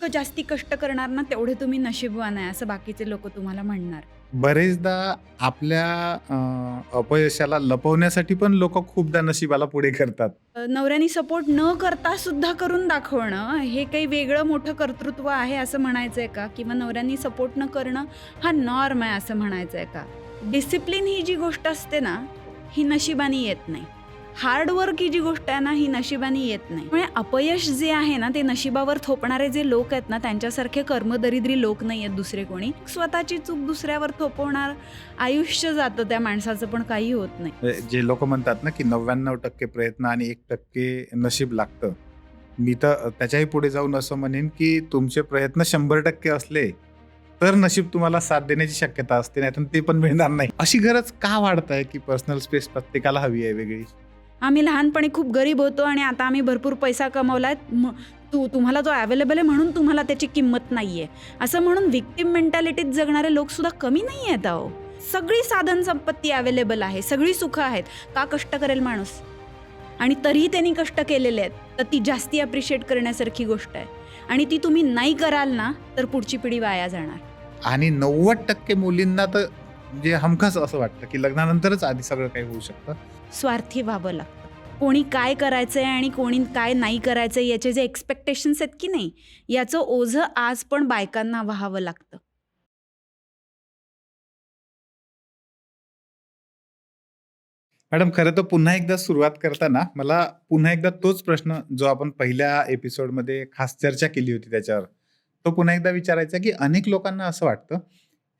जास्ती कष्ट करणार ना, तेवढे तुम्ही नशीबवान आहे, असं बाकीचे लोकं तुम्हाला म्हणणार. बरेचदा आपल्या अपयशाला लपवण्यासाठी पण लोकं खूपदा नशिबाला पुढे करतात. नवऱ्यानी सपोर्ट न करता सुद्धा करून दाखवणं, हे काही वेगळं मोठं कर्तृत्व आहे असं म्हणायचंय का? किंवा नवऱ्यानी सपोर्ट न करणं हा नॉर्म आहे असं म्हणायचंय का? डिसिप्लिन ही जी गोष्ट असते ना, ही नशिबाने येत नाही. हार्डवर्क ही जी गोष्ट आहे ना, ही नशिबाने येत नाही. म्हणजे अपयश जे आहे ना, ते नशिबावर थोपणारे जे लोक आहेत ना, त्यांच्यासारखे कर्मदरिद्री लोक नाही आहेत दुसरे कोणी. स्वतःची चूक दुसऱ्यावर थोपवणार आयुष्य जातं त्या माणसाचं, पण काही होत नाही. जे लोकं म्हणतात ना, की 99% प्रयत्न आणि 1% नशीब लागतं. मी तर त्याच्याही पुढे जाऊन असं म्हणेन, की तुमचे प्रयत्न 100% असले, तर नशीब तुम्हाला साथ देण्याची शक्यता असते, नाहीतर ते पण मिळणार नाही. अशी गरज का वाढत की पर्सनल स्पेस प्रत्येकाला हवी आहे वेगळी? आम्ही लहानपणी खूप गरीब होतो आणि आता आम्ही भरपूर पैसा कमवलाय. तुम्हाला जो अवेलेबल आहे म्हणून तुम्हाला त्याची किंमत नाहीये, असं म्हणून व्हिक्टिम मेंटॅलिटीत जगणारे लोक सुद्धा कमी नाही आहेत अहो. सगळी साधन संपत्ती अवेलेबल आहे, सगळी सुखं आहेत. का कष्ट करेल माणूस? आणि तरीही त्यांनी कष्ट केलेले आहेत, तर ती जास्ती अप्रिशिएट करण्यासारखी गोष्ट आहे. आणि ती तुम्ही नाही कराल ना, तर पुढची पिढी वाया जाणार. आणि 90% मुलींना तर जे हमखास असं वाटतं, की लग्नानंतरच आधी सगळं काही होऊ शकतं. स्वार्थी व्हावं लागतं. कोणी काय करायचंय आणि कोणी काय नाही करायचंय याचे जे एक्सपेक्टेशन्स आहेत की नाही, याचं ओझं आज पण बायकांना व्हावं लागतं. मॅडम, खरं तर पुन्हा एकदा सुरुवात करताना मला पुन्हा एकदा तोच प्रश्न जो आपण पहिल्या एपिसोडमध्ये खास चर्चा केली होती त्याच्यावर, तो पुन्हा एकदा विचारायचा, की अनेक लोकांना असं वाटतं,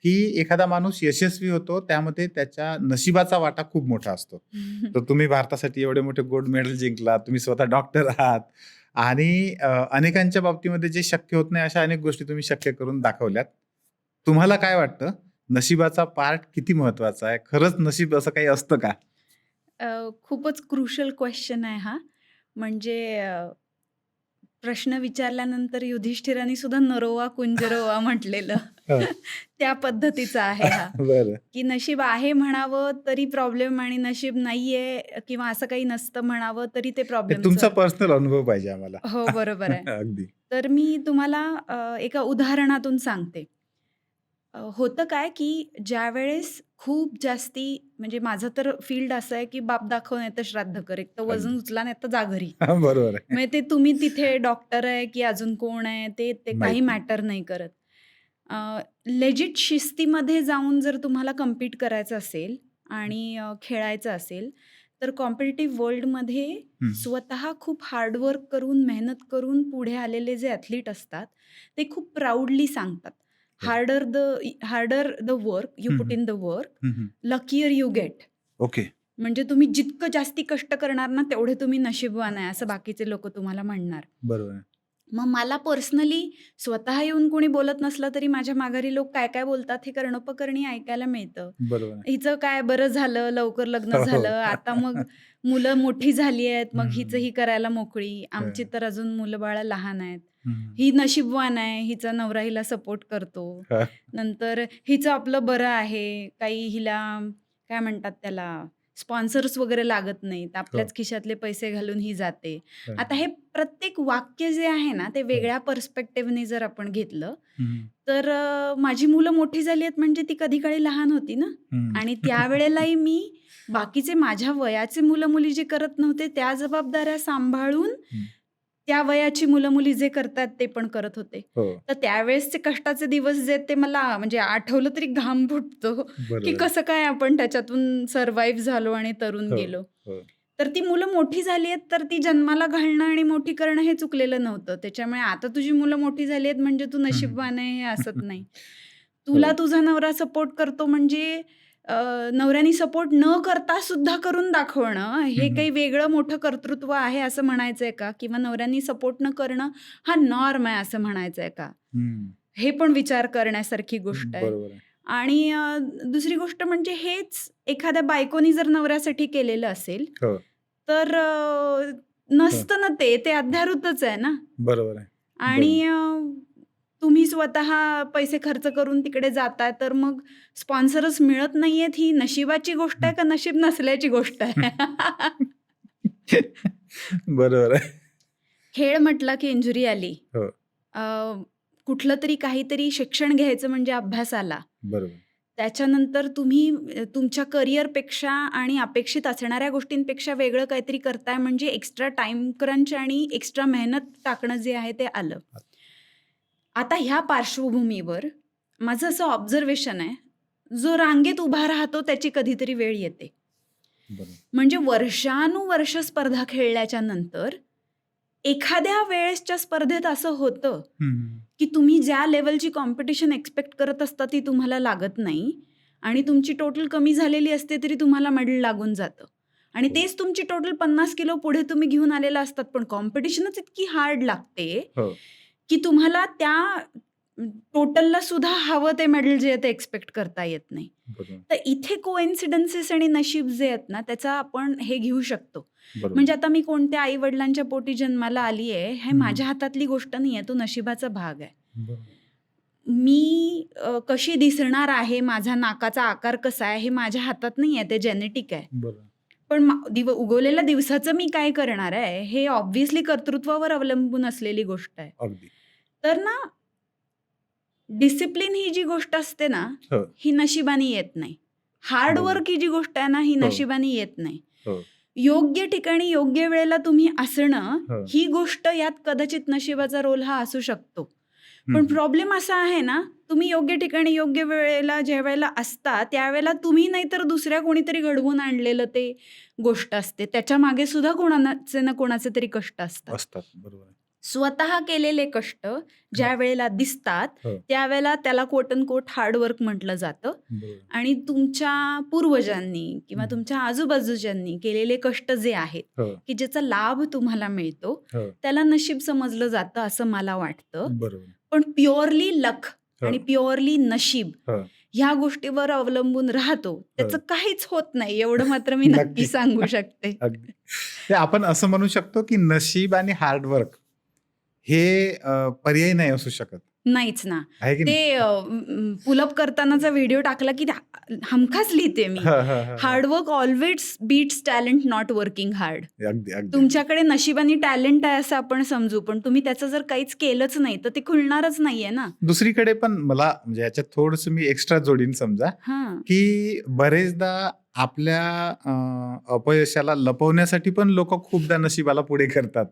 की एखादा माणूस यशस्वी होतो त्यामध्ये त्याच्या नशिबाचा वाटा खूप मोठा असतो. तर तुम्ही भारतासाठी एवढे मोठे गोल्ड मेडल जिंकलात, तुम्ही स्वतः डॉक्टर आहात आणि अनेकांच्या बाबतीमध्ये जे शक्य होत नाही अशा अनेक गोष्टी तुम्ही शक्य करून दाखवल्यात. तुम्हाला काय वाटतं, नशिबाचा पार्ट किती महत्वाचा आहे? खरंच नशीब असं काही असतं का? खूपच क्रुशल क्वेश्चन आहे हा. म्हणजे प्रश्न विचारल्यानंतर युधिष्ठिराने सुद्धा नरोवा कुंजरोवा म्हटलेलं. हं. त्या पद्धतीचा आहे हा. बरं. की नशीब आहे म्हणावं तरी प्रॉब्लेम आणि नशीब नाहीये किंवा असं काही नसतं म्हणावं तरी ते हे तुमचा प्रॉब्लेमचं. पर्सनल अनुभव पाहिजे आम्हाला. हो, बरोबर आहे. अगदी. तर मी तुम्हाला एका उदाहरणातून सांगते. होतं काय, की ज्यावेळेस खूप जास्ती म्हणजे माझं तर फील्ड असं आहे, की बाप दाखव नाहीतर श्राद्ध कर. एक तर वजन अगदी. उचला नाहीतर जा घरी. हां, बरोबर आहे. म्हणजे ते तुम्ही तिथे डॉक्टर आहे, की अजून कोण आहे ते ते काही माहीत नाही. मॅटर नाही करत. लेजिट शिस्तीमध्ये जाऊन जर तुम्हाला कम्पीट करायचं असेल आणि खेळायचं असेल, तर कॉम्पिटिटिव्ह वर्ल्डमध्ये हं. स्वतः खूप हार्डवर्क करून, मेहनत करून पुढे आलेले जे ॲथलीट असतात, ते खूप प्राउडली सांगतात. बरं. हार्डर द वर्क यू हं, पुट हं. इन द वर्क, हं, हं. Luckier you get. ओके. म्हणजे तुम्ही जितकं जास्ती कष्ट करणार ना, तेवढे तुम्ही नशीबवान आहे, असं बाकीचे लोकं तुम्हाला म्हणणार. बरोबर आहे. मग मला पर्सनली स्वतः येऊन कोणी बोलत नसलं तरी माझ्या माघारी लोक काय काय बोलतात हे कर्णोपकर्णी ऐकायला मिळतं. बरोबर आहे. हिचं काय बरं झालं, लवकर लग्न हो, झालं, हो. आता मग मुलं मोठी झाली आहेत, मग हिचं हं. ही करायला मोकळी. आमची हं. तर अजून मुलं-बाळं लहान आहेत. हं. ही नशीबवान आहे, हिचा नवरा हिला सपोर्ट करतो. हां. नंतर हिचं आपलं बरं आहे, काही हिला काय म्हणतात त्याला स्पॉन्सर्स वगैरे लागत नाहीत. हो. आपल्याच खिशातले पैसे घालून ही जाते. आता अगदी. हे प्रत्येक वाक्य जे आहे ना, ते हो. वेगळ्या पर्स्पेक्टिव्हने जर आपण घेतलं, हं. तर माझी मुलं मोठी झाली आहेत म्हणजे ती कधी काळी लहान होती ना हं. आणि त्यावेळेलाही मी बाकीचे माझ्या वयाचे मुलं-मुली जे करत नव्हते, त्या जबाबदाऱ्या सांभाळून हं. त्या वयाची मुलं-मुली जे करतात ते पण करत होते. हो. तर त्यावेळेसचे कष्टाचे दिवस जे ते मला म्हणजे आठवलं तरी घाम फुटतो, की बरोबर आहे. कसं काय आपण त्याच्यातून सर्व्हाइव्ह झालो आणि तरुण हो, गेलो. हो. तर ती मुलं मोठी झाली आहेत, तर ती जन्माला घालणं आणि मोठी करणं हे चुकलेलं नव्हतं. त्याच्यामुळे आता तुझी मुलं मोठी झाली आहेत म्हणजे तू हं, हं. नशीबवान आहे हे असत नाही. तुला हो. तुझा नवरा सपोर्ट करतो म्हणजे नवऱ्यानी सपोर्ट न करता सुद्धा करून दाखवणं, हं, हे हं. काही वेगळं मोठं कर्तृत्व आहे असं म्हणायचंय का? किंवा नवऱ्यानी सपोर्ट न करणं हा नॉर्म आहे असं म्हणायचंय का? हं. हे पण विचार करण्यासारखी गोष्ट आहे. बरोबर आहे. आणि दुसरी गोष्ट म्हणजे हेच एखाद्या बायकोनी जर नवऱ्यासाठी केलेलं असेल, हो, तर हो. नसतं ना ते, ते अध्याहृतच आहे ना. बरोबर आहे. आणि बरोबर. तुम्ही स्वतः पैसे खर्च करून तिकडे जाताय, तर मग स्पॉन्सरच मिळत नाहीयेत, ही नशिबाची गोष्ट हं. आहे का नशीब नसल्याची गोष्ट आहे? बरोबर आहे. खेळ म्हटला की इंजुरी आली. हो. कुठलं तरी काहीतरी शिक्षण घ्यायचं म्हणजे अभ्यासाला. बरोबर. त्याच्यानंतर तुम्ही तुमच्या करिअरपेक्षा आणि अपेक्षित असणाऱ्या गोष्टींपेक्षा वेगळं काहीतरी करताय म्हणजे एक्स्ट्रा टाइम क्रंच आणि एक्स्ट्रा मेहनत टाकणं जे आहे ते आलं. आता ह्या पार्श्वभूमीवर माझं असं ऑब्झर्वेशन आहे, जो रांगेत उभा राहतो त्याची कधीतरी वेळ येते. बरोबर. म्हणजे वर्षानुवर्ष स्पर्धा खेळल्याच्या नंतर एखाद्या वेळेसच्या स्पर्धेत असं होतं की तुम्ही ज्या लेवलची कॉम्पिटिशन एक्सपेक्ट करत असता ती तुम्हाला लागत नाही आणि तुमची टोटल कमी झालेली असते तरी तुम्हाला मेडल लागून जातं आणि हो. तेच तुमची टोटल 50 किलो पुढे तुम्ही घेऊन आलेला असतात, पण कॉम्पिटिशनच इतकी हार्ड लागते हो. की तुम्हाला त्या टोटलला सुद्धा हवं ते मेडल जे आहे ते एक्सपेक्ट करता येत नाही. बरोबर. तर इथे कोइन्सिडन्सेस आणि नशीब जे आहेत ना त्याचा आपण हे घेऊ शकतो. बरोबर. म्हणजे आता मी कोणत्या आई वडिलांच्या पोटी जन्माला आली आहे हे हम्म. माझ्या हातातली गोष्ट नाही आहे, तो नशिबाचा भाग आहे. बरोबर. मी कशी दिसणार आहे, माझा नाकाचा आकार कसा आहे हे माझ्या हातात नाही आहे, ते जेनेटिक आहे. बरोबर. पण उगवलेल्या दिवसाचं मी काय करणार आहे हे ऑब्व्हियसली कर्तृत्वावर अवलंबून असलेली गोष्ट आहे. अगदी. तर ना डिसिप्लिन ही जी गोष्ट असते ना हो. ही नशिबाने येत नाही. हार्डवर्क ही जी गोष्ट आहे ना ही हो. नशिबाने येत नाही. हो. योग्य ठिकाणी योग्य वेळेला तुम्ही असणं हो. ही गोष्ट यात कदाचित नशिबाचा रोल हा असू शकतो. पण हम्म. प्रॉब्लेम असा आहे ना, तुम्ही योग्य ठिकाणी योग्य वेळेला ज्या वेळेला असता त्यावेळेला तुम्ही नाहीतर दुसऱ्या कोणीतरी घडवून आणलेलं ते गोष्ट असते. त्याच्या मागे सुद्धा कोणाचे ना कोणाचे तरी कष्ट असतात. असतात. बरोबर आहे. स्वतः केलेले कष्ट ज्या वेळेला दिसतात हो. त्यावेळेला त्याला कोट अँड कोट हार्डवर्क म्हटलं जातं बरोबर. आणि तुमच्या पूर्वजांनी किंवा हम्म. तुमच्या आजूबाजूच्यांनी केलेले कष्ट जे आहेत हो. की ज्याचा लाभ तुम्हाला मिळतो हो. त्याला नशीब समजलं जातं असं मला वाटतं. बरोबर. पण प्युअरली लक हो. आणि प्युअरली नशीब हो. ह्या गोष्टीवर अवलंबून राहतो त्याचं काहीच होत नाही एवढं मात्र मी नक्की. नक्की सांगू शकते. अगदी. ते आपण असं म्हणू शकतो की नशीब आणि हार्डवर्क हे पर्याय नाही असू शकत, नाहीच ना. आहे की नाही? ते पुलअप करतानाचा व्हिडिओ टाकला की हमखास लिहिते मी, हा, हा, हा. Hard work always beats talent not working hard. अगदी अगदी. तुमच्याकडे नशिबाने टॅलेंट आहे असं आपण समजू, पण तुम्ही त्याचं जर काहीच केलंच नाही तर ते खुलणारच नाहीये ना. दुसरीकडे पण मला म्हणजे याच्यात थोडस मी एक्स्ट्रा जोडीन समजा हा की बरेचदा आपल्या अपयशाला लपवण्यासाठी पण लोक खूपदा नशिबाला पुढे करतात.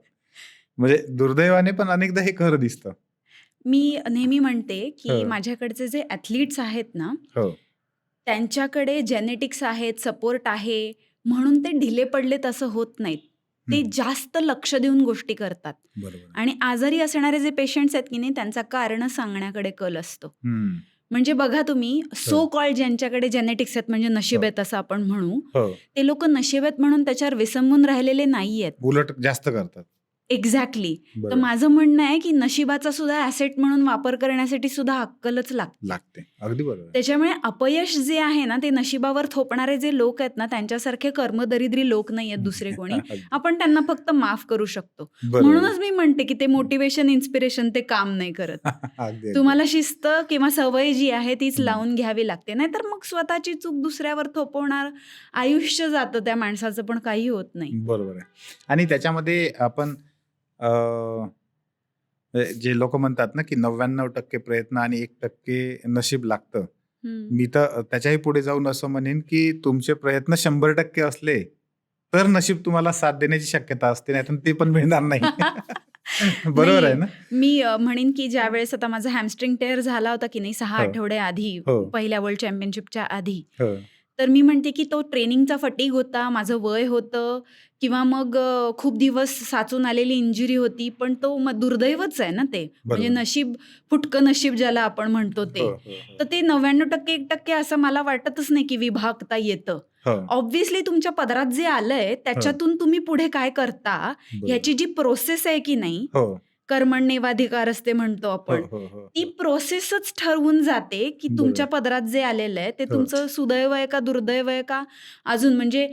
म्हणजे दुर्दैवाने पण अनेकदा हे खरं दिसतं. मी नेहमी म्हणते की हो. माझ्याकडचे जे ॲथलीट्स आहेत ना हो. त्यांच्याकडे जेनेटिक्स आहेत, सपोर्ट आहे म्हणून ते ढिले पडलेत असं होत नाहीत. ते हम्म. जास्त लक्ष देऊन गोष्टी करतात बरोबर. आणि आजारी असणारे जे पेशंट्स आहेत की नाही त्यांचा कारण सांगण्याकडे कल असतो. हम्म. म्हणजे बघा तुम्ही सो कॉल्ड ज्यांच्याकडे जेनेटिक्स आहेत म्हणजे नशीब आहेत असं आपण म्हणू, हो. ते लोक नशीब आहेत म्हणून त्याच्यावर विसंबून राहिलेले नाही आहेत. उलट जास्त करतात. एक्झॅक्टली. तर बरोबर. माझं म्हणणं आहे की नशिबाचा सुद्धा ॲसेट म्हणून वापर करण्यासाठी सुद्धा अक्कलच लागते. लागते. अगदी बरोबर आहे. त्याच्यामुळे अपयश जे आहे ना ते नशिबावर थोपणारे जे लोक आहेत ना त्यांच्यासारखे कर्मदरिद्री लोक नाही आहेत दुसरे कोणी. अगदी. आपण त्यांना फक्त माफ करू शकतो. बरोबर. म्हणूनच मी म्हणते की ते मोटिवेशन इन्स्पिरेशन ते काम नाही करत. अगदी. तुम्हाला शिस्त किंवा सवय जी आहे तीच हम्म. लावून घ्यावी लागते, नाहीतर मग स्वतःची चूक दुसऱ्यावर थोपवणार आयुष्य जातं त्या माणसाचं, पण काही होत नाही. बरोबर आहे. आणि त्याच्यामध्ये आपण जे लोक म्हणतात ना की 99% प्रयत्न आणि 1% नशीब लागतं. हम्म. मी तर त्याच्याही पुढे जाऊन असं म्हणेन की तुमचे प्रयत्न 100% असले तर नशीब तुम्हाला साथ देण्याची शक्यता असते, नाही तर ते पण मिळणार नाही. बरोबर आहे ना? मी म्हणेन की ज्या वेळेस आता माझा हॅमस्ट्रिंग टेअर झाला होता की नाही 6 हो. आठवड्या आधी, हो. पहिल्या वर्ल्ड चॅम्पियनशिपच्या आधी, हो. तर मी म्हणते की तो ट्रेनिंगचा फटीग होता, माझं वय होतं किंवा मग खूप दिवस साचून आलेली इंजुरी होती, पण तो दुर्दैवच आहे ना ते. म्हणजे बरोबर. नशीब, फुटकं नशीब ज्याला आपण म्हणतो हो, ते. हो, हो. तर ते 99% 1% असं मला वाटतच नाही की विभागता येतं. हो. ऑब्व्हियसली तुमच्या पदरात जे आलंय त्याच्यातून तुम्ही पुढे काय करता बरोबर. ह्याची जी प्रोसेस आहे की नाही, हो. कर्मण्येवाधिकार असते म्हणतो हो, आपण, हो, हो, ती हो. प्रोसेसच ठरवून जाते की तुमच्या पदरात जे आलेलं आहे ते हो. तुमचं सुदैव आहे का दुर्दैव आहे का अजून म्हणजे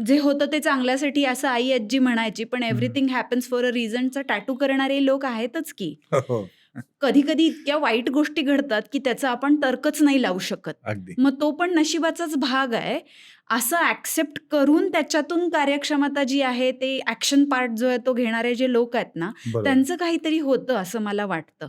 जे होतं ते चांगल्यासाठी असं आई आजी म्हणायची, पण एव्हरीथिंग हॅपन्स फॉर अ रिझनचा टॅटू करणारे लोक आहेतच की. हो, हो. कधी कधी इतक्या वाईट गोष्टी घडतात की त्याचा आपण तर्कच नाही लावू शकत. अगदी. मग तो पण नशिबाचाच भाग आहे असं ऍक्सेप्ट करून त्याच्यातून कार्यक्षमता जी आहे ते ऍक्शन पार्ट जो आहे तो घेणारे जे लोक आहेत ना बरोबर. त्यांचं काहीतरी होतं असं मला वाटतं.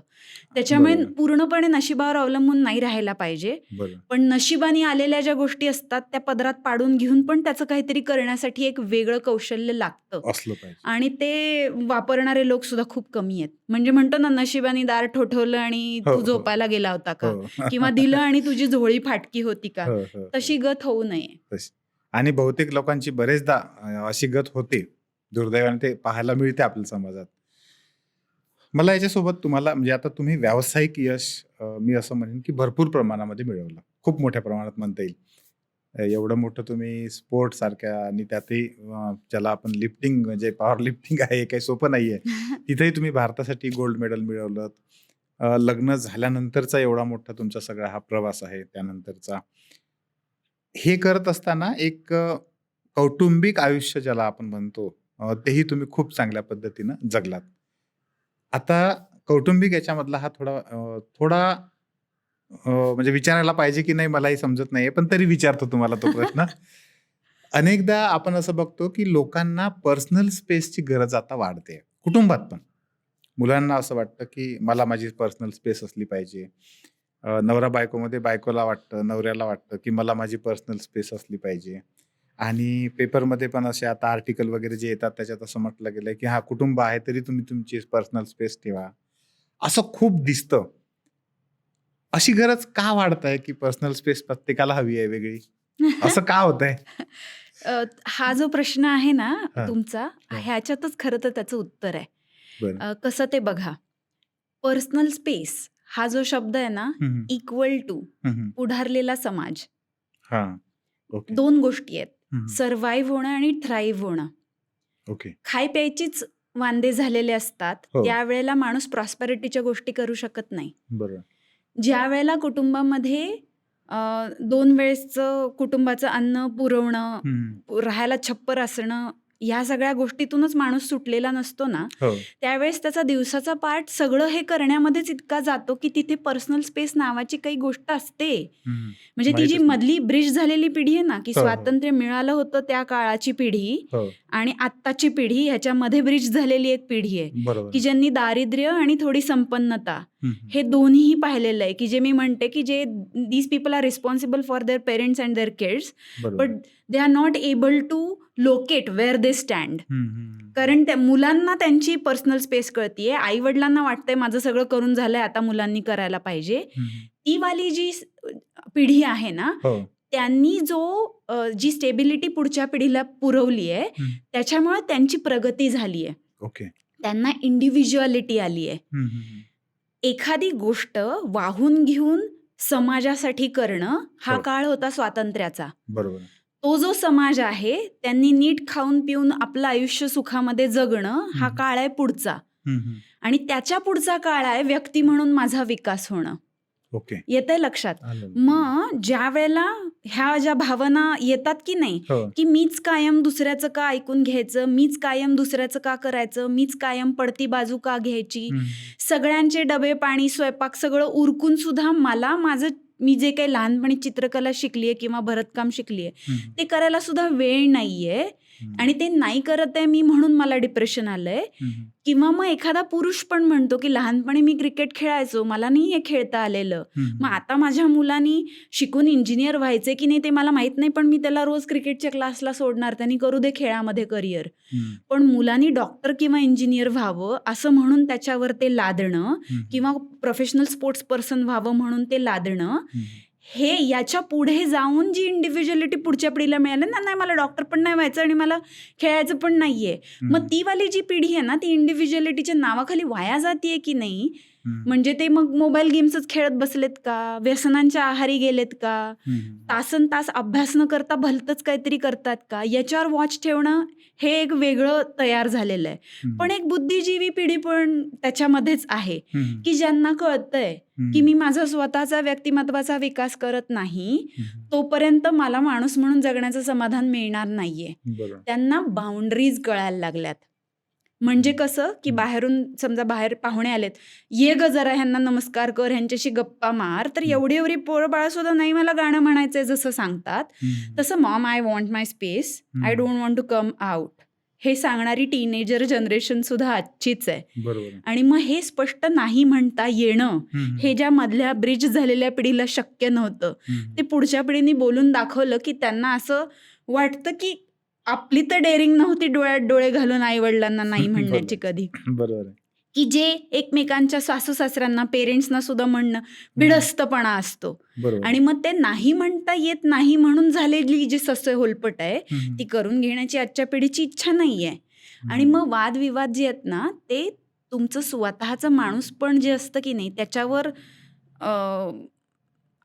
त्याच्यामुळे बरोबर. पूर्णपणे नशिबावर अवलंबून नाही राहायला पाहिजे. बरोबर. पण नशिबाने आलेल्या ज्या गोष्टी असतात त्या पदरात पाडून घेऊन पण त्याचं काहीतरी करण्यासाठी एक वेगळं कौशल्य लागतं असलं पाहिजे. आणि ते वापरणारे लोक सुद्धा खूप कमी आहेत. म्हणजे म्हणतो ना, नशिबाने दार ठोठवलं आणि हो, तू हो. झोपायला गेला होता का, हो. किंवा दिलं आणि तुझी झोळी फाटकी होती का, हो, हो, हो. तशी गत होऊ नये. तशी. आणि बहुतेक लोकांची बरेचदा अशी गत होते. दुर्दैवाने ते पाहायला मिळते आपल्या समाजात. मला याच्यासोबत तुम्हाला म्हणजे आता तुम्ही व्यावसायिक यश मी असं म्हणेन की भरपूर प्रमाणामध्ये मिळवलं. खूप मोठ्या प्रमाणात म्हणता येईल. एवढं मोठं तुम्ही स्पोर्ट सारख्या आणि त्यातही ज्याला आपण लिफ्टिंग म्हणजे पॉवर लिफ्टिंग आहे, हे काही सोपं नाहीये. तिथेही तुम्ही भारतासाठी गोल्ड मेडल मिळवलं. लग्न झाल्यानंतरचा एवढा मोठा तुमचा सगळा हा प्रवास आहे त्यानंतरचा. हे करत असताना एक कौटुंबिक आयुष्य ज्याला आपण म्हणतो तेही तुम्ही खूप चांगल्या पद्धतीनं जगलात. आता कौटुंबिक याच्यामधला हा थोडा म्हणजे विचारायला पाहिजे की नाही मलाही समजत नाहीये, पण तरी विचारतो तुम्हाला तो प्रश्न. अनेकदा आपण असं बघतो की लोकांना पर्सनल स्पेसची गरज आता वाढते. कुटुंबात पण. मुलांना असं वाटतं की मला माझी पर्सनल स्पेस असली पाहिजे. नवरा बायकोमध्ये बायकोला वाटतं, नवऱ्याला वाटतं की मला माझी पर्सनल स्पेस असली पाहिजे. आणि पेपरमध्ये पण असे आता आर्टिकल वगैरे जे येतात त्याच्यात असं म्हटलं गेलंय की हा कुटुंब आहे तरी तुम्ही तुमची पर्सनल स्पेस ठेवा. असं खूप दिसतं. अशी गरज का वाढत की पर्सनल स्पेस प्रत्येकाला हवी आहे वेगळी? असं का होतंय? हा जो प्रश्न आहे ना हां. तुमचा, हां. ह्याच्यातच खरं तर त्याचं उत्तर आहे. बरं. कसं ते बघा, पर्सनल स्पेस हा जो शब्द आहे ना, हं, हं. इक्वल टू हं, हं. पुढारलेला समाज, हां. ओके. 2 गोष्टी आहेत. हं, हं. सर्व्हाइव्ह होणं आणि थ्राईव्ह होणं. ओके. खाय प्यायचीच वांदे झालेले असतात. हो. त्यावेळेला माणूस प्रॉस्पेरिटीच्या गोष्टी करू शकत नाही. बरोबर. ज्यावेळेला कुटुंबामध्ये 2 वेळेसचं कुटुंबाचं अन्न पुरवणं, हं. राहायला छप्पर असणं, ह्या सगळ्या गोष्टीतूनच माणूस सुटलेला नसतो ना, हो. त्यावेळेस त्याचा दिवसाचा पार्ट सगळं हे करण्यामध्येच इतका जातो की तिथे पर्सनल स्पेस नावाची काही गोष्ट असते. हं. म्हणजे ती जी माहीतच नाही. मधली ब्रिज झालेली पिढी आहे ना, की हो, हो. स्वातंत्र्य मिळालं होतं त्या काळाची पिढी हो. आणि आत्ताची पिढी, ह्याच्यामध्ये ब्रिज झालेली एक पिढी आहे बरोबर. की ज्यांनी दारिद्र्य आणि थोडी संपन्नता हं, हं. हे दोन्हीही पाहिलेलं आहे. की जे मी म्हणते की जे these people are responsible for their parents and their kids, बरोबर. But they are not able to locate where they stand. हं, हं. कारण त्या मुलांना त्यांची पर्सनल स्पेस कळतीये. आई वडिलांना वाटतंय माझं सगळं करून झालंय, आता मुलांनी करायला पाहिजे. हं. ती वाली जी पिढी आहे ना, हो. त्यांनी जी स्टेबिलिटी पुढच्या पिढीला पुरवली आहे, हं. त्याच्यामुळे त्यांची प्रगती झाली आहे. ओके. त्यांना इंडिव्हिज्युअलिटी आली आहे. हं, हं, हं. एखादी गोष्ट वाहून घेऊन समाजासाठी करणं हा हो. काळ होता स्वातंत्र्याचा. बरोबर. तो जो समाज आहे त्यांनी नीट खाऊन पिऊन आपलं आयुष्य सुखामध्ये जगणं हा हं. काळ आहे पुढचा. हं, हं. आणि त्याच्या पुढचा काळ आहे व्यक्ती म्हणून माझा विकास होणं. ओके. येतंय लक्षात? आलं. मग ज्या वेळेला ह्या ज्या भावना येतात की नाही, हो. की मीच कायम दुसऱ्याचं का ऐकून घ्यायचं, मीच कायम दुसऱ्याचं का करायचं, मीच कायम पडती बाजू का घ्यायची, हं. सगळ्यांचे डबे पाणी स्वयंपाक सगळं उरकून सुद्धा मला मी जे काही लहानपणी चित्रकला शिकलीये किंवा भरतकाम शिकलीये हं. ते करायला सुद्धा वेळ नाहीये हं. आणि ते नाही करत आहे मी म्हणून मला डिप्रेशन आलंय. हं, हं. किंवा मग एखादा पुरुष पण म्हणतो की लहानपणी मी क्रिकेट खेळायचो, मला नाही हे खेळता आलेलं, हं. मग आता माझ्या मुलांनी शिकून इंजिनियर व्हायचे की नाही ते मला माहित नाही, पण मी त्याला रोज क्रिकेटच्या क्लासला सोडणार, त्यांनी करू दे खेळामध्ये करिअर. हं. पण मुलांनी डॉक्टर किंवा इंजिनियर व्हावं असं म्हणून त्याच्यावर ते लादणं हं. किंवा प्रोफेशनल स्पोर्ट्स पर्सन व्हावं म्हणून ते लादणं, हं. हे याच्या पुढे जाऊन जी इंडिव्हिज्युअलिटी पुढच्या पिढीला मिळाली ना, नाही मला डॉक्टर पण नाही व्हायचं आणि मला खेळायचं पण नाहीये, मग ती वाली जी पिढी आहे ना ती इंडिव्हिज्युअलिटीच्या नावाखाली वाया जातीये की नाही. हं. म्हणजे ते मग मोबाईल गेम्सच खेळत बसलेत का, व्यसनांच्या आहारी गेलेत का, हं. तासन तास अभ्यास न करता भलतंच काहीतरी करतात का, याच्यावर वॉच ठेवणं हे एक वेगळं तयार झालेलं आहे. हं. पण एक बुद्धिजीवी पिढी पण त्याच्यामध्येच आहे हं. की ज्यांना कळतंय हं. की मी माझा स्वतःचा व्यक्तिमत्वाचा विकास करत नाही हं. तोपर्यंत मला माणूस म्हणून जगण्याचं समाधान मिळणार नाहीये. बरोबर. त्यांना बाउंड्रीज कळायला लागल्यात. म्हणजे कसं की हं. बाहेरून समजा बाहेर पाहुणे आलेत, ये ग जरा ह्यांना नमस्कार कर, ह्यांच्याशी गप्पा मार, तर हं. एवढी एवढी पोरं बाळं सुद्धा नाही मला गाणं म्हणायचंय जसं सांगतात, हं. तसं mom I want my space, I hmm. Don't want to come out, हे सांगणारी टीनेजर जनरेशन सुद्धा आजचीच आहे. बरोबर आहे. आणि मग हे स्पष्ट नाही म्हणता येणं, हं. हे ज्या मधल्या ब्रिज झालेल्या पिढीला शक्य नव्हतं, हं. ते पुढच्या पिढीने बोलून दाखवलं की त्यांना असं वाटतं की आपली तर डेअरिंग नव्हती डोळ्यात डोळे घालून आई वडिलांना नाही म्हणण्याची बरोबर. कधी, बरोबर आहे. की जे एकमेकांच्या सासू सासऱ्यांना पेरेंट्सना सुद्धा म्हणणं बिडस्तपणा असतो. बरोबर. आणि मग ते नाही म्हणता येत नाही म्हणून झालेली जी ससय होलपट आहे हं. ती करून घेण्याची आजच्या पिढीची इच्छा नाहीये. आणि मग वादविवाद जे आहेत ना ते तुमचं स्वतःचं माणूस पण जे असतं की नाही त्याच्यावर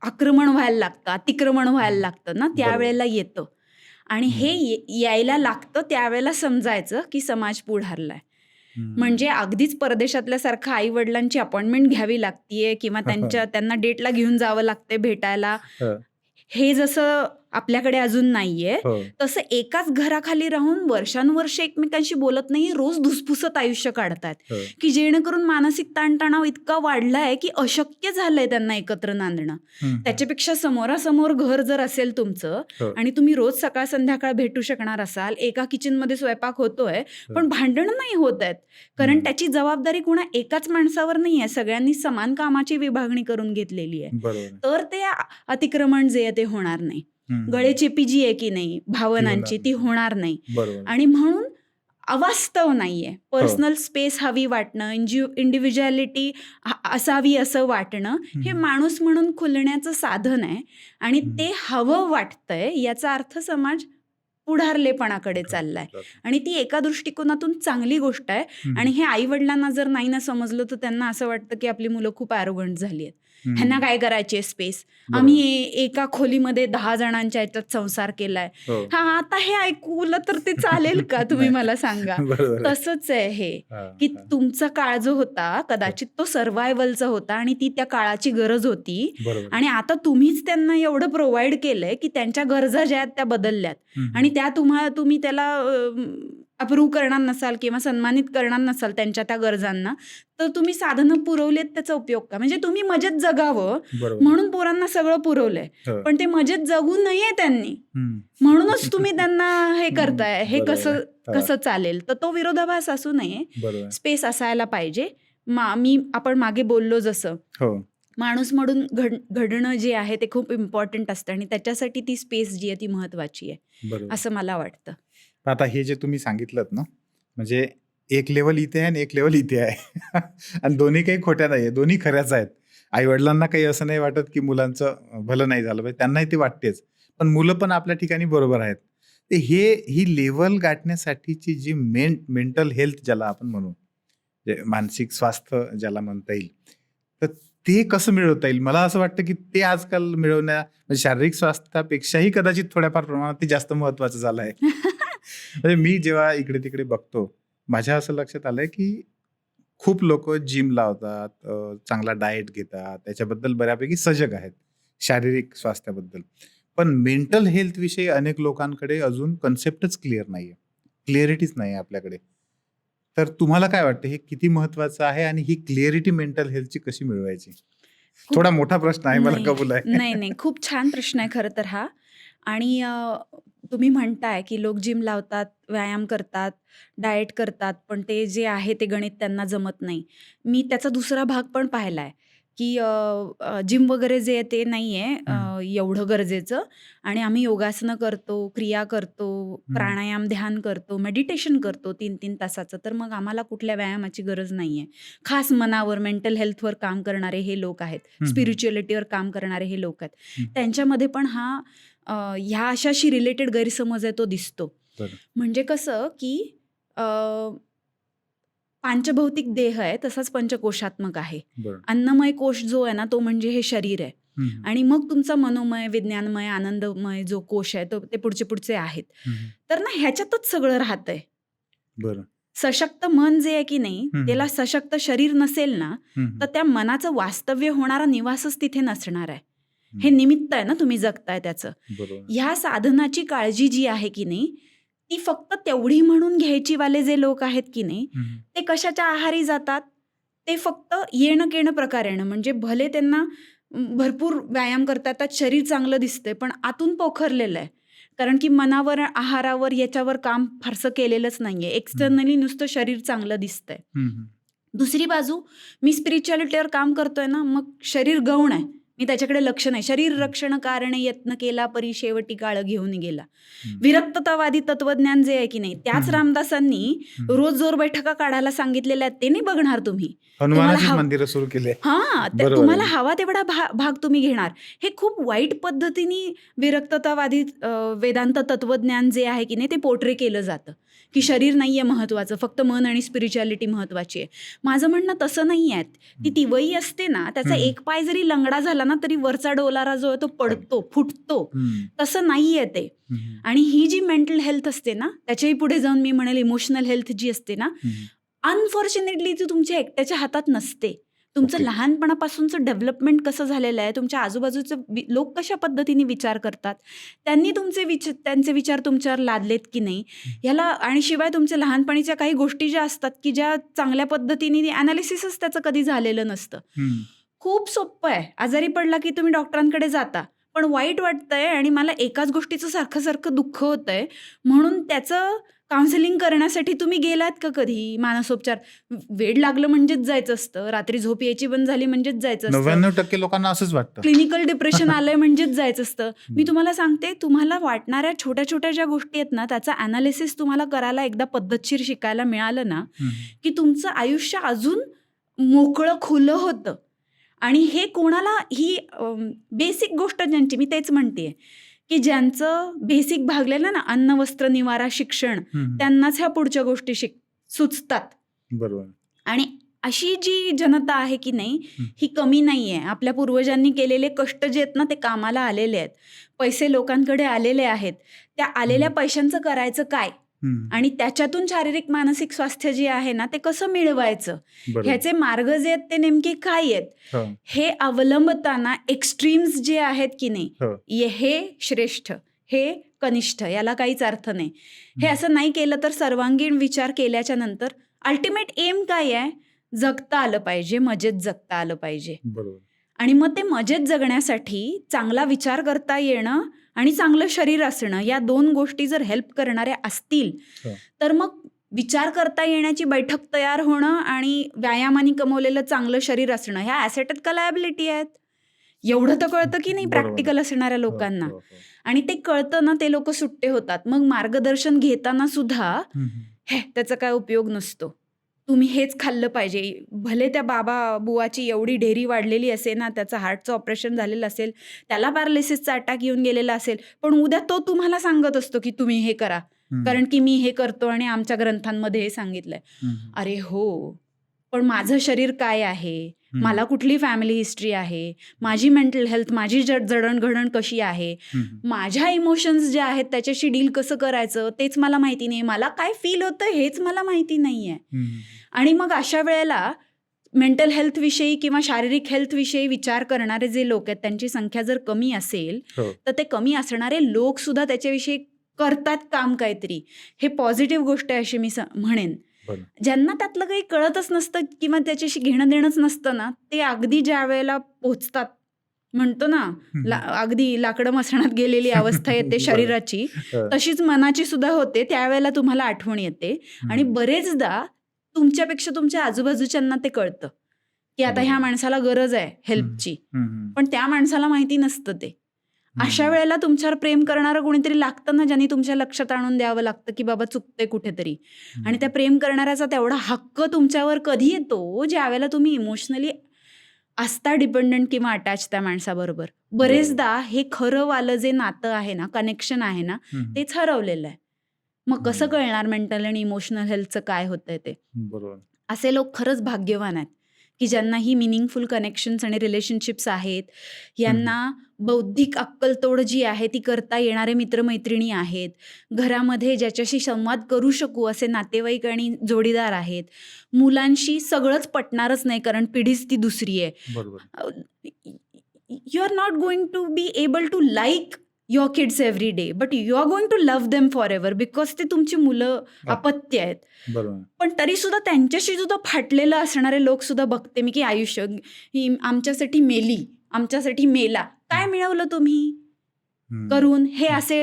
आक्रमण व्हायला लागतं, अतिक्रमण व्हायला लागतं ना, त्यावेळेला येतं. आणि हे यायला लागतं त्यावेळेला समजायचं की समाज पुढारलाय. म्हणजे अगदीच परदेशातल्यासारखं आई वडिलांची अपॉइंटमेंट घ्यावी लागतीये किंवा त्यांना डेटला घेऊन जावं लागतंय भेटायला, हे जसं आपल्याकडे अजून नाहीये, तसं एकाच घराखाली राहून वर्षानुवर्ष एकमेकांशी बोलत नाही, रोज धुसफुसत आयुष्य काढतात, की जेणेकरून मानसिक ताणतणाव इतका वाढलाय की अशक्य झालंय त्यांना एकत्र नांदणं. त्याच्यापेक्षा समोरासमोर घर जर असेल तुमचं आणि तुम्ही रोज सकाळ संध्याकाळ भेटू शकणार असाल, एका किचनमध्ये स्वयंपाक होतोय पण भांडणं नाही होत आहेत, कारण त्याची जबाबदारी कुणा एकाच माणसावर नाही आहे, सगळ्यांनी समान कामाची विभागणी करून घेतलेली आहे, तर ते अतिक्रमण जे आहे ते होणार नाही. गळेचेपी जी आहे की नाही भावनांची ती होणार नाही. आणि म्हणून अवास्तव नाहीये, पर्सनल स्पेस हवी वाटणं, इंडिव्हिज्युअलिटी असावी असं वाटणं, हे माणूस म्हणून खुलण्याचं साधन आहे. आणि ते हवं वाटतंय याचा अर्थ समाज पुढारलेपणाकडे चाललाय आणि ती एका दृष्टिकोनातून चांगली गोष्ट आहे. आणि हे आई वडिलांना जर नाही ना समजलं तर त्यांना असं वाटतं की आपली मुलं खूप ॲरोगंट झाली आहेत, ह्यांना काय करायची स्पेस, आम्ही एका खोलीमध्ये 10 जणांच्या ह्याच्यात संसार केलाय, हा आता हे ऐकूलं तर ते चालेल का, तुम्ही मला सांगा. तसंच आहे हे, की तुमचा काळ जो होता कदाचित तो सर्व्हायव्हलचा होता आणि ती त्या काळाची गरज होती, आणि आता तुम्हीच त्यांना एवढं प्रोव्हाइड केलंय की त्यांच्या गरजा ज्या आहेत त्या बदलल्यात आणि त्या तुम्ही त्याला अप्रूव्ह करणार नसाल किंवा सन्मानित करणार नसाल त्यांच्या त्या गरजांना, तर तुम्ही साधनं पुरवलेत त्याचा उपयोग का. म्हणजे तुम्ही मजेत जगावं म्हणून पोरांना सगळं पुरवलंय, पण ते मजेत जगू नये त्यांनी म्हणूनच तुम्ही त्यांना हे करताय, हे कसं चालेल. तर तो विरोधाभास असू नये, स्पेस असायला पाहिजे. आपण मागे बोललो जसं माणूस म्हणून घडणं जे आहे ते खूप इम्पॉर्टंट असतं आणि त्याच्यासाठी ती स्पेस जी आहे ती महत्वाची आहे असं मला वाटतं. आता हे जे तुम्ही सांगितलं ना, म्हणजे एक लेवल इथे आहे आणि एक लेवल इथे आहे आणि दोन्ही काही खोट्या नाहीये, दोन्ही खऱ्याच आहेत. आई वडिलांना काही असं नाही वाटत की मुलांचं भलं नाही झालं पाहिजे, त्यांनाही ते वाटतेच, पण मुलं पण आपल्या ठिकाणी बरोबर आहेत. ते ही लेवल गाठण्यासाठीची जी मेंटल हेल्थ ज्याला आपण म्हणू, जे मानसिक स्वास्थ्य ज्याला म्हणता येईल, तर ते कसं मिळवता येईल. मला असं वाटतं की ते आजकाल म्हणजे शारीरिक स्वास्थ्यापेक्षाही कदाचित थोड्याफार प्रमाणात ते जास्त महत्वाचं झालं आहे. म्हणजे मी जेव्हा इकडे तिकडे बघतो, माझ्या असं लक्षात आलंय की खूप लोक जिम लावतात, चांगला डाएट घेतात, त्याच्याबद्दल बऱ्यापैकी सजग आहेत शारीरिक स्वास्थ्याबद्दल, पण मेंटल हेल्थ विषयी अनेक लोकांकडे अजून कन्सेप्टच क्लिअर नाहीये, क्लिअरिटीच नाही आपल्याकडे. तर तुम्हाला काय वाटतं हे किती महत्वाचं आहे आणि ही क्लिअरिटी मेंटल हेल्थची कशी मिळवायची. थोडा मोठा प्रश्न आहे, मला कबूल आहे. नाही खूप छान प्रश्न आहे खरं तर हा. आणि तुम्ही म्हणताय की लोक जिम लावतात, व्यायाम करतात, डाएट करतात, पण ते जे आहे ते गणित त्यांना जमत नाही. मी त्याचा दुसरा भाग पण पाहिलाय की जिम वगैरे जे आहे ते नाहीये एवढं गरजेचं, आणि आम्ही योगासनं करतो, क्रिया करतो, प्राणायाम ध्यान करतो, मेडिटेशन करतो 3-3 तासाचं, तर मग आम्हाला कुठल्या व्यायामाची गरज नाहीये. खास मनावर मेंटल हेल्थवर काम करणारे हे लोक आहेत, स्पिरिच्युअलिटीवर काम करणारे हे लोक आहेत, त्यांच्यामध्ये पण ह्या अशाशी रिलेटेड गैरसमज आहे तो दिसतो. म्हणजे कसं की पांचभौतिक देह आहे तसाच पंचकोशात्मक आहे. अन्नमय कोश जो आहे ना तो म्हणजे हे शरीर आहे, आणि मग तुमचा मनोमय, विज्ञानमय, आनंदमय जो कोश आहे तो ते पुढचे आहेत. तर ना ह्याच्यातच सगळं राहतंय. सशक्त मन जे आहे की नाही, त्याला सशक्त शरीर नसेल ना, तर त्या मनाचं वास्तव्य होणारा निवासच तिथे नसणार आहे. हे निमित्त आहे ना तुम्ही जगताय त्याचं. ह्या साधनाची काळजी जी आहे की नाही ती फक्त तेवढी म्हणून घ्यायची वाले जे लोक आहेत की नाही, ते कशाच्या आहारी जातात? ते फक्त येणं केणं प्रकार येणं, म्हणजे भले त्यांना भरपूर व्यायाम करता येतात, शरीर चांगलं दिसतंय, पण आतून पोखरलेलं आहे. कारण की मनावर, आहारावर, याच्यावर काम फारसं केलेलंच नाहीये. एक्सटर्नली नुसतं शरीर चांगलं दिसतंय. दुसरी बाजू, मी स्पिरिच्युअलिटीवर काम करतोय ना, मग शरीर गौण आहे, मी त्याच्याकडे लक्ष नाही. शरीर रक्षण कारणे यत्न केला, परी शेवटी काळ घेऊन गेला. विरक्ततावादी तत्वज्ञान जे आहे की नाही, त्याच रामदासांनी रोज जोर बैठका काढायला सांगितलेल्या आहेत, ते नाही बघणार तुम्ही. हनुमानाचीच मंदिरं सुरू केले. तुम्हाला हवा तेवढा भाग तुम्ही घेणार. हे खूप वाईट पद्धतीने विरक्ततावादी वेदांत तत्वज्ञान जे आहे की नाही, ते पोर्ट्रे केलं जातं की शरीर नाहीये महत्वाचं, फक्त मन आणि स्पिरिच्युअलिटी महत्वाची आहे. माझं म्हणणं तसं नाही आहे. ती तिवई असते ना, त्याचा एक पाय जरी लंगडा झाला ना, तरी वरचा डोलारा जो आहे तो पडतो, फुटतो. तसं नाहीये ते. आणि ही जी मेंटल हेल्थ असते ना, त्याच्याही पुढे जाऊन मी म्हणेल इमोशनल हेल्थ जी असते ना, अनफॉर्च्युनेटली ती तुमच्या एकट्याच्या हातात नसते. तुमचं लहानपणापासूनचं डेव्हलपमेंट कसं झालेलं आहे, तुमच्या आजूबाजूचे लोक कशा पद्धतीने विचार करतात, त्यांनी त्यांचे विचार तुमच्यावर लादलेत की नाही ह्याला, आणि शिवाय तुमच्या लहानपणीच्या काही गोष्टी ज्या असतात की ज्या चांगल्या पद्धतीने अनालिसिसच त्याचं कधी झालेलं नसतं. खूप सोपं आहे. आजारी पडला की तुम्ही डॉक्टरांकडे जाता, पण वाईट वाटतंय आणि मला एकाच गोष्टीचं सारखं सारखं दुःख होतंय म्हणून त्याचं काउन्सिलिंग करण्यासाठी तुम्ही गेलात का कधी? मानसोपचार वेड लागलं म्हणजेच जायचं असतं, रात्री झोप यायची बंद झाली म्हणजेच जायचं असतं, 99% लोकांना असंच वाटतं, क्लिनिकल डिप्रेशन आलंय म्हणजेच जायचं असतं. मी तुम्हाला सांगते, तुम्हाला वाटणाऱ्या छोट्या छोट्या ज्या गोष्टी आहेत ना, त्याचा अनालिसिस तुम्हाला करायला एकदा पद्धतशीर शिकायला मिळालं ना, की तुमचं आयुष्य अजून मोकळं खुलं होतं. आणि हे कोणाला, ही बेसिक गोष्ट ज्यांची, मी तेच म्हणते की ज्यांचं बेसिक भागलेलं ना, अन्न वस्त्र निवारा शिक्षण, त्यांनाच ह्या पुढच्या गोष्टी सुचतात. बरोबर. आणि अशी जी जनता आहे की नाही, ही कमी नाही आहे. आपल्या पूर्वजांनी केलेले कष्ट जे आहेत ना, ते कामाला आलेले आहेत. पैसे लोकांकडे आलेले आहेत. त्या आलेल्या पैशांचं करायचं काय, आणि त्याच्यातून शारीरिक मानसिक स्वास्थ्य जे आहे ना, ते कसं मिळवायचं, ह्याचे मार्ग जे आहेत ते नेमके काय आहेत, हे अवलंबताना एक्स्ट्रीम्स जे आहेत की नाही, हे श्रेष्ठ, हे कनिष्ठ, याला काहीच अर्थ नाही. हे असं नाही केलं तर सर्वांगीण विचार केल्याच्या नंतर अल्टिमेट एम काय आहे, जगता आलं पाहिजे, मजेत जगता आलं पाहिजे. आणि मग ते मजेत जगण्यासाठी चांगला विचार करता येणं आणि चांगलं शरीर असणं, या दोन गोष्टी जर हेल्प करणाऱ्या असतील तर मग विचार करता येण्याची बैठक तयार होणं आणि व्यायामाने कमवलेलं चांगलं शरीर असणं, ह्या ॲसेटेड का लायबिलिटी आहेत. एवढं तर कळतं की नाही प्रॅक्टिकल असणाऱ्या लोकांना, आणि ते कळतं ना, ते लोक सुट्टे होतात. मग मार्गदर्शन घेताना सुद्धा त्याचा काय उपयोग नसतो. तुम्ही हेच खाल्लं पाहिजे, भले त्या बाबा बुवाची एवढी ढेरी वाढलेली असेल ना, त्याचं हार्टचं ऑपरेशन झालेलं असेल, त्याला पॅरालिसिसचा अटॅक येऊन गेलेला असेल, पण उद्या तो तुम्हाला सांगत असतो की तुम्ही हे करा, कारण की मी हे करतो आणि आमच्या ग्रंथांमध्ये हे सांगितलंय. अरे हो, पण माझं शरीर काय आहे, मला कुठली फॅमिली हिस्ट्री आहे, माझी मेंटल हेल्थ, माझी जडणघडण कशी आहे, माझ्या इमोशन्स जे आहेत त्याच्याशी डील कसं करायचं तेच मला माहिती नाही, मला काय फील होतं हेच मला माहिती नाहीये. आणि मग अशा वेळेला मेंटल हेल्थ विषयी किंवा शारीरिक हेल्थ विषयी विचार करणारे जे लोक आहेत त्यांची संख्या जर कमी असेल तर ते कमी असणारे लोक सुद्धा त्याच्याविषयी करतात काम काहीतरी. हे पॉझिटिव्ह गोष्ट आहे अशी मी म्हणेन. ज्यांना त्यातलं काही कळतच नसतं किंवा त्याच्याशी घेणं देणंच नसतं ना, ते अगदी ज्या वेळेला पोचतात, म्हणतो ना, अगदी लाकडं मसणात गेलेली अवस्था येते शरीराची, तशीच मनाची सुद्धा होते. त्यावेळेला तुम्हाला आठवण येते आणि बरेचदा तुमच्यापेक्षा तुमच्या आजूबाजूच्यांना ते कळतं की आता ह्या माणसाला गरज आहे हेल्पची, पण त्या माणसाला माहिती नसतं ते. अशा वेळेला तुमच्यावर प्रेम करणारं कोणीतरी लागतं ना, ज्यांनी तुमच्या लक्षात आणून द्यावं लागतं की बाबा चुकतंय कुठेतरी. आणि त्या प्रेम करणाऱ्याचा तेवढा हक्क तुमच्यावर कधी येतो, ज्या वेळेला तुम्ही इमोशनली असता डिपेंडंट किंवा अटॅच त्या माणसाबरोबर. बरेचदा हे खरं वालं जे नातं आहे ना, कनेक्शन आहे ना, तेच हरवलेलं आहे. मग कसं कळणार मेंटल आणि इमोशनल हेल्थचं काय होतंय ते. असे लोक खरंच भाग्यवान आहेत की ज्यांना ही मिनिंगफुल कनेक्शन्स आणि रिलेशनशिप्स आहेत, यांना बौद्धिक अक्कलतोड जी आहे ती करता येणारे मित्रमैत्रिणी आहेत, घरामध्ये ज्याच्याशी संवाद करू शकू असे नातेवाईक आणि जोडीदार आहेत. मुलांशी सगळंच पटणारच नाही कारण पिढीच ती दुसरी आहे. You are not going to be able to like your kids every day, but you are going to love them for ever because ते तुमची मुलं अपत्य आहेत. बरोबर. पण तरी सुद्धा त्यांच्याशी सुद्धा फाटलेलं असणारे लोक सुद्धा बघते मी, की आयुष्य ही आमच्यासाठी मेली, आमच्यासाठी मेला, काय मिळवलं तुम्ही हम्म. करून? हे असे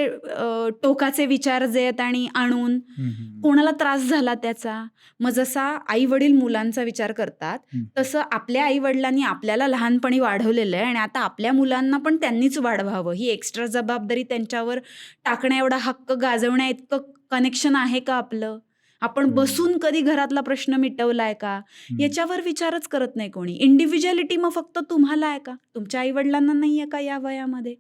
टोकाचे विचार जे आहेत आणि आणून हम्म. कोणाला त्रास झाला त्याचा. मग जसा आई वडील मुलांचा विचार करतात हम्म. तसं आपल्या आई वडिलांनी आपल्याला लहानपणी वाढवलेलं आहे आणि आता आपल्या मुलांना पण त्यांनीच वाढवावं. ही एक्स्ट्रा जबाबदारी त्यांच्यावर टाकण्या एवढा हक्क गाजवण्या इतकं कनेक्शन आहे का आपलं? आपण बसून कधी घरातला प्रश्न मिटवलाय का? याच्यावर विचारच करत नाही कोणी. इंडिव्हिज्युअलिटी मग फक्त तुम्हाला आहे का? तुमच्या आई वडिलांना नाही आहे का या वयामध्ये?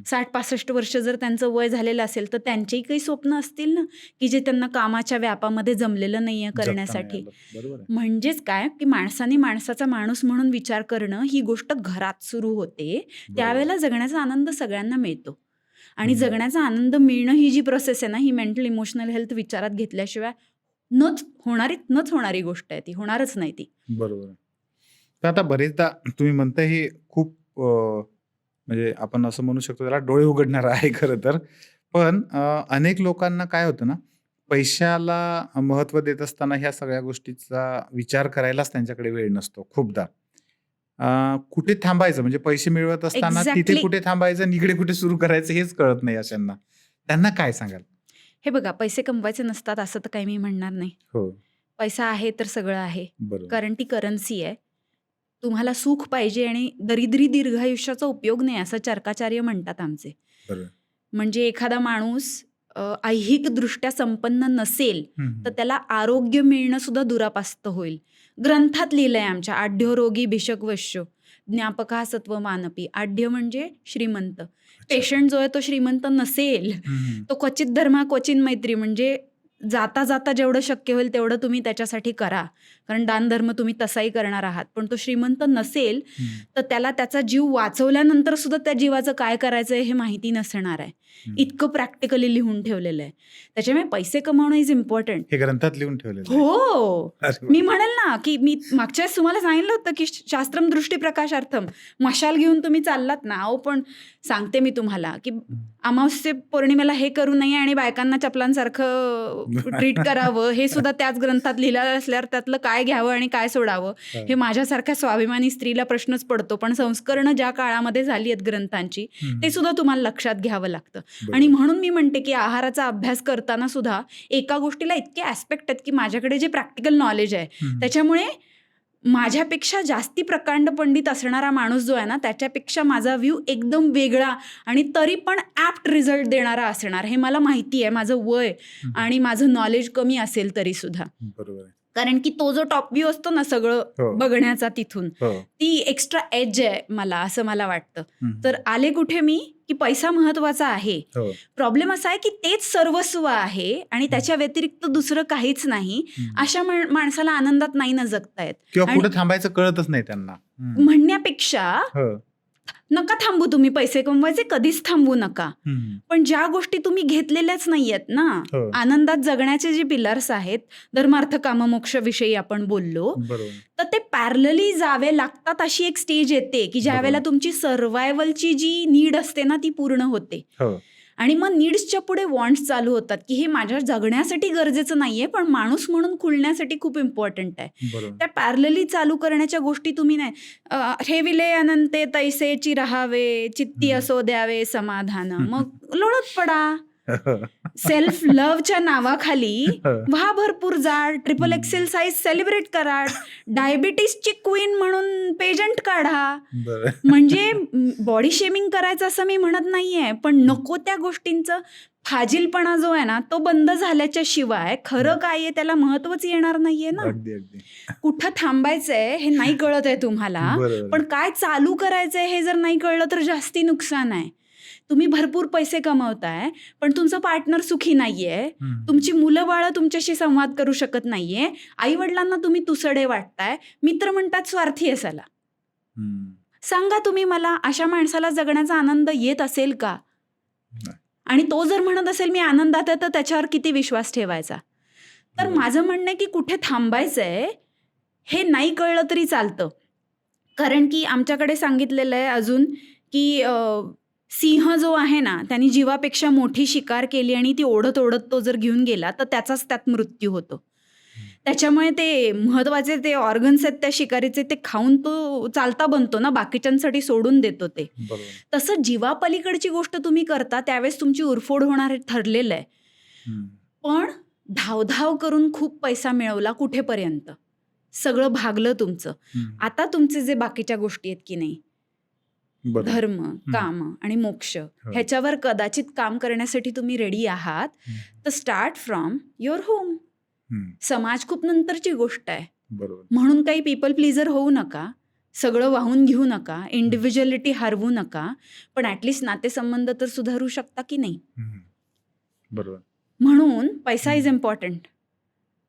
60-65 वर्ष जर त्यांचं वय झालेलं असेल तर त्यांचेही काही स्वप्न असतील ना, की जे त्यांना कामाच्या व्यापामध्ये जमलेलं नाहीये करण्यासाठी. बरोबर आहे. म्हणजेच काय, की माणसाने माणसाचा माणूस म्हणून विचार करणं ही गोष्ट घरात सुरू होते. त्यावेळेला जगण्याचा आनंद सगळ्यांना मिळतो आणि जगण्याचा आनंद मिळणं ही जी प्रोसेस आहे ना, ही मेंटल इमोशनल हेल्थ विचारात घेतल्याशिवाय नच होणारी गोष्ट आहे. ती होणारच नाही ती. बरोबर आहे. तर आता बरेचदा तुम्ही म्हणता हे खूप म्हणजे आपण असं म्हणू शकतो त्याला डोळे उघडणार आहे खरं तर. पण अनेक लोकांना काय होतं ना, पैशाला महत्व देत असताना ह्या सगळ्या गोष्टीचा विचार करायलाच त्यांच्याकडे वेळ नसतो खूपदा. कुठे थांबायचं म्हणजे पैसे मिळवत असताना तिथे Exactly. कुठे थांबायचं आणि इकडे कुठे सुरू करायचं हेच कळत नाही अशांना. त्यांना काय सांगाल? हे बघा, पैसे कमवायचे नसतात असं तर काही मी म्हणणार नाही. हो. पैसा आहे तर सगळं आहे. बरोबर. कारण ती करन्सी आहे. तुम्हाला सुख पाहिजे आणि दरिद्री दीर्घायुष्याचा उपयोग नाही असं चरकाचार्य म्हणतात आमचे. बरोबर. म्हणजे एखादा माणूस ऐहिकदृष्ट्या संपन्न नसेल तर त्याला आरोग्य मिळणं सुद्धा दुरापास्त होईल. ग्रंथात लिहिलंय आमच्या, आढ्यो रोगी भिषक वश्य ज्ञापका सत्व मानपी. आढ्य म्हणजे श्रीमंत. पेशंट जो आहे तो श्रीमंत नसेल तो क्वचित धर्मा क्वचित मैत्री, म्हणजे जाता जाता जेवढं शक्य होईल तेवढं तुम्ही त्याच्यासाठी करा, कारण दानधर्म तुम्ही तसाही करणार आहात. पण तो श्रीमंत नसेल तर त्याला त्याचा जीव वाचवल्यानंतर सुद्धा त्या जीवाचं काय करायचं हे माहिती नसणार आहे. इतकं प्रॅक्टिकली लिहून ठेवलेलं आहे. त्याच्यामुळे पैसे कमावणं इज इम्पॉर्टंट. हे ग्रंथात लिहून ठेवलेलं आहे. हो, अरे वा. मी म्हणेल ना, की मी मागच्या वेळेस तुम्हाला सांगितलं होतं की शास्त्रम दृष्टी प्रकाशार्थम मशाल घेऊन तुम्ही चाललात ना. अहो पण सांगते मी तुम्हाला की अमावस्ये पौर्णिमेला हे करू नये आणि बायकांना चपलांसारखं ट्रीट करावं हे सुद्धा त्याच ग्रंथात लिहिलं असल्यावर त्यातलं काय घ्यावं आणि काय सोडावं हे माझ्यासारख्या स्वाभिमानी स्त्रीला प्रश्नच पडतो. पण संस्करणं ज्या काळामध्ये झाली आहेत ग्रंथांची ते सुद्धा तुम्हाला लक्षात घ्यावं लागतं. आणि म्हणून मी म्हणते की आहाराचा अभ्यास करताना सुद्धा एका गोष्टीला इतके ॲस्पेक्ट आहेत की माझ्याकडे जे प्रॅक्टिकल नॉलेज आहे त्याच्यामुळे माझ्यापेक्षा जास्ती प्रकांड पंडित असणारा माणूस जो आहे ना त्याच्यापेक्षा माझा व्ह्यू एकदम वेगळा आणि तरी पण ॲप्ट रिझल्ट देणारा असणार हे मला माहिती आहे. माझं वय आणि माझं नॉलेज कमी असेल तरी सुद्धा. बरोबर आहे. कारण की तो जो टॉप व्ह्यू असतो ना सगळं बघण्याचा तिथून ती एक्स्ट्रा एज आहे मला, असं मला वाटतं. तर आले कुठे मी की पैसा महत्वाचा आहे. प्रॉब्लेम असा आहे की तेच सर्वस्व आहे आणि त्याच्या व्यतिरिक्त दुसरं काहीच नाही. अशा माणसाला आनंदात नाही ना जगता येत किंवा कुठे थांबायचं कळतच नाही त्यांना. म्हणण्यापेक्षा नका थांबू तुम्ही पैसे कमवायचे, कधीच थांबू नका. पण ज्या गोष्टी तुम्ही घेतलेल्याच नाहीयेत ना, आनंदात जगण्याचे जे पिलर्स आहेत, धर्मार्थ काम मोक्ष विषयी आपण बोललो, तर ते पॅरलली जावे लागतात. अशी एक स्टेज येते की ज्या वेळेला तुमची सर्व्हायव्हलची जी नीड असते ना ती पूर्ण होते आणि मग नीड्सच्या पुढे वॉन्ट्स चालू होतात की हे माझ्या जगण्यासाठी गरजेचं नाहीये पण माणूस म्हणून खुलण्यासाठी खूप इम्पॉर्टंट आहे. त्या पॅरलली चालू करण्याच्या गोष्टी तुम्ही नाही. ठेविले अनंते तैसेची राहावे, चित्ती असो द्यावे समाधान. मग लोळत पडा. सेल्फ लव्हच्या नावाखाली व्हा भरपूर जाड, ट्रिपल एक्सेल साईज सेलिब्रेट करा, डायबिटीसची क्वीन म्हणून पेजंट काढा. म्हणजे बॉडी शेमिंग करायचं असं मी म्हणत नाहीये, पण नको त्या गोष्टींचं फाजीलपणा जो आहे ना तो बंद झाल्याच्या शिवाय खरं काय आहे त्याला महत्वच येणार नाहीये ना. कुठं थांबायचंय हे नाही कळत आहे तुम्हाला, पण काय चालू करायचंय हे जर नाही कळलं तर जास्ती नुकसान आहे. तुम्ही भरपूर पैसे कमवताय पण तुमचं पार्टनर सुखी नाहीये, तुमची मुलं बाळं तुमच्याशी संवाद करू शकत नाहीये, आई वडिलांना तुम्ही तुसडे वाटताय, मित्र म्हणतात स्वार्थी असायला. सांगा तुम्ही मला, अशा माणसाला जगण्याचा आनंद येत असेल का? आणि तो जर म्हणत असेल मी आनंदात आहे तर त्याच्यावर किती विश्वास ठेवायचा? तर माझं म्हणणं आहे की कुठे थांबायचंय हे नाही कळलं तरी चालतं. कारण की आमच्याकडे सांगितलेलं आहे अजून की सिंह जो आहे ना, त्याने जीवापेक्षा मोठी शिकार केली आणि ती ओढत ओढत तो जर घेऊन गेला तर त्याचाच त्यात मृत्यू होतो. त्याच्यामुळे ते महत्वाचे ते ऑर्गन्स आहेत त्या शिकारीचे, ते खाऊन तो चालता बनतो ना, बाकीच्यांसाठी सोडून देतो ते. बरोबर. तसं जीवापलीकडची गोष्ट तुम्ही करता त्यावेळेस तुमची उरफोड होणार हे ठरलेलं आहे. हम्म. पण धावधाव करून खूप पैसा मिळवला कुठेपर्यंत, सगळं भागलं तुमचं. हम्म. आता तुमचे जे बाकीच्या गोष्टी आहेत की नाही, बरोबर. धर्म, काम आणि मोक्ष, ह्याच्यावर कदाचित काम करण्यासाठी तुम्ही रेडी आहात, तर स्टार्ट फ्रॉम युअर होम. हम्म. समाज खूप नंतरची गोष्ट आहे, बरोबर. म्हणून काही पीपल प्लीजर होऊ नका, सगळं वाहून घेऊ नका, इंडिव्हिज्युअलिटी हरवू नका, पण ॲटलिस्ट नातेसंबंध तर सुधारू शकता की नाही. हम्म. बरोबर. म्हणून पैसा इज इम्पॉर्टंट,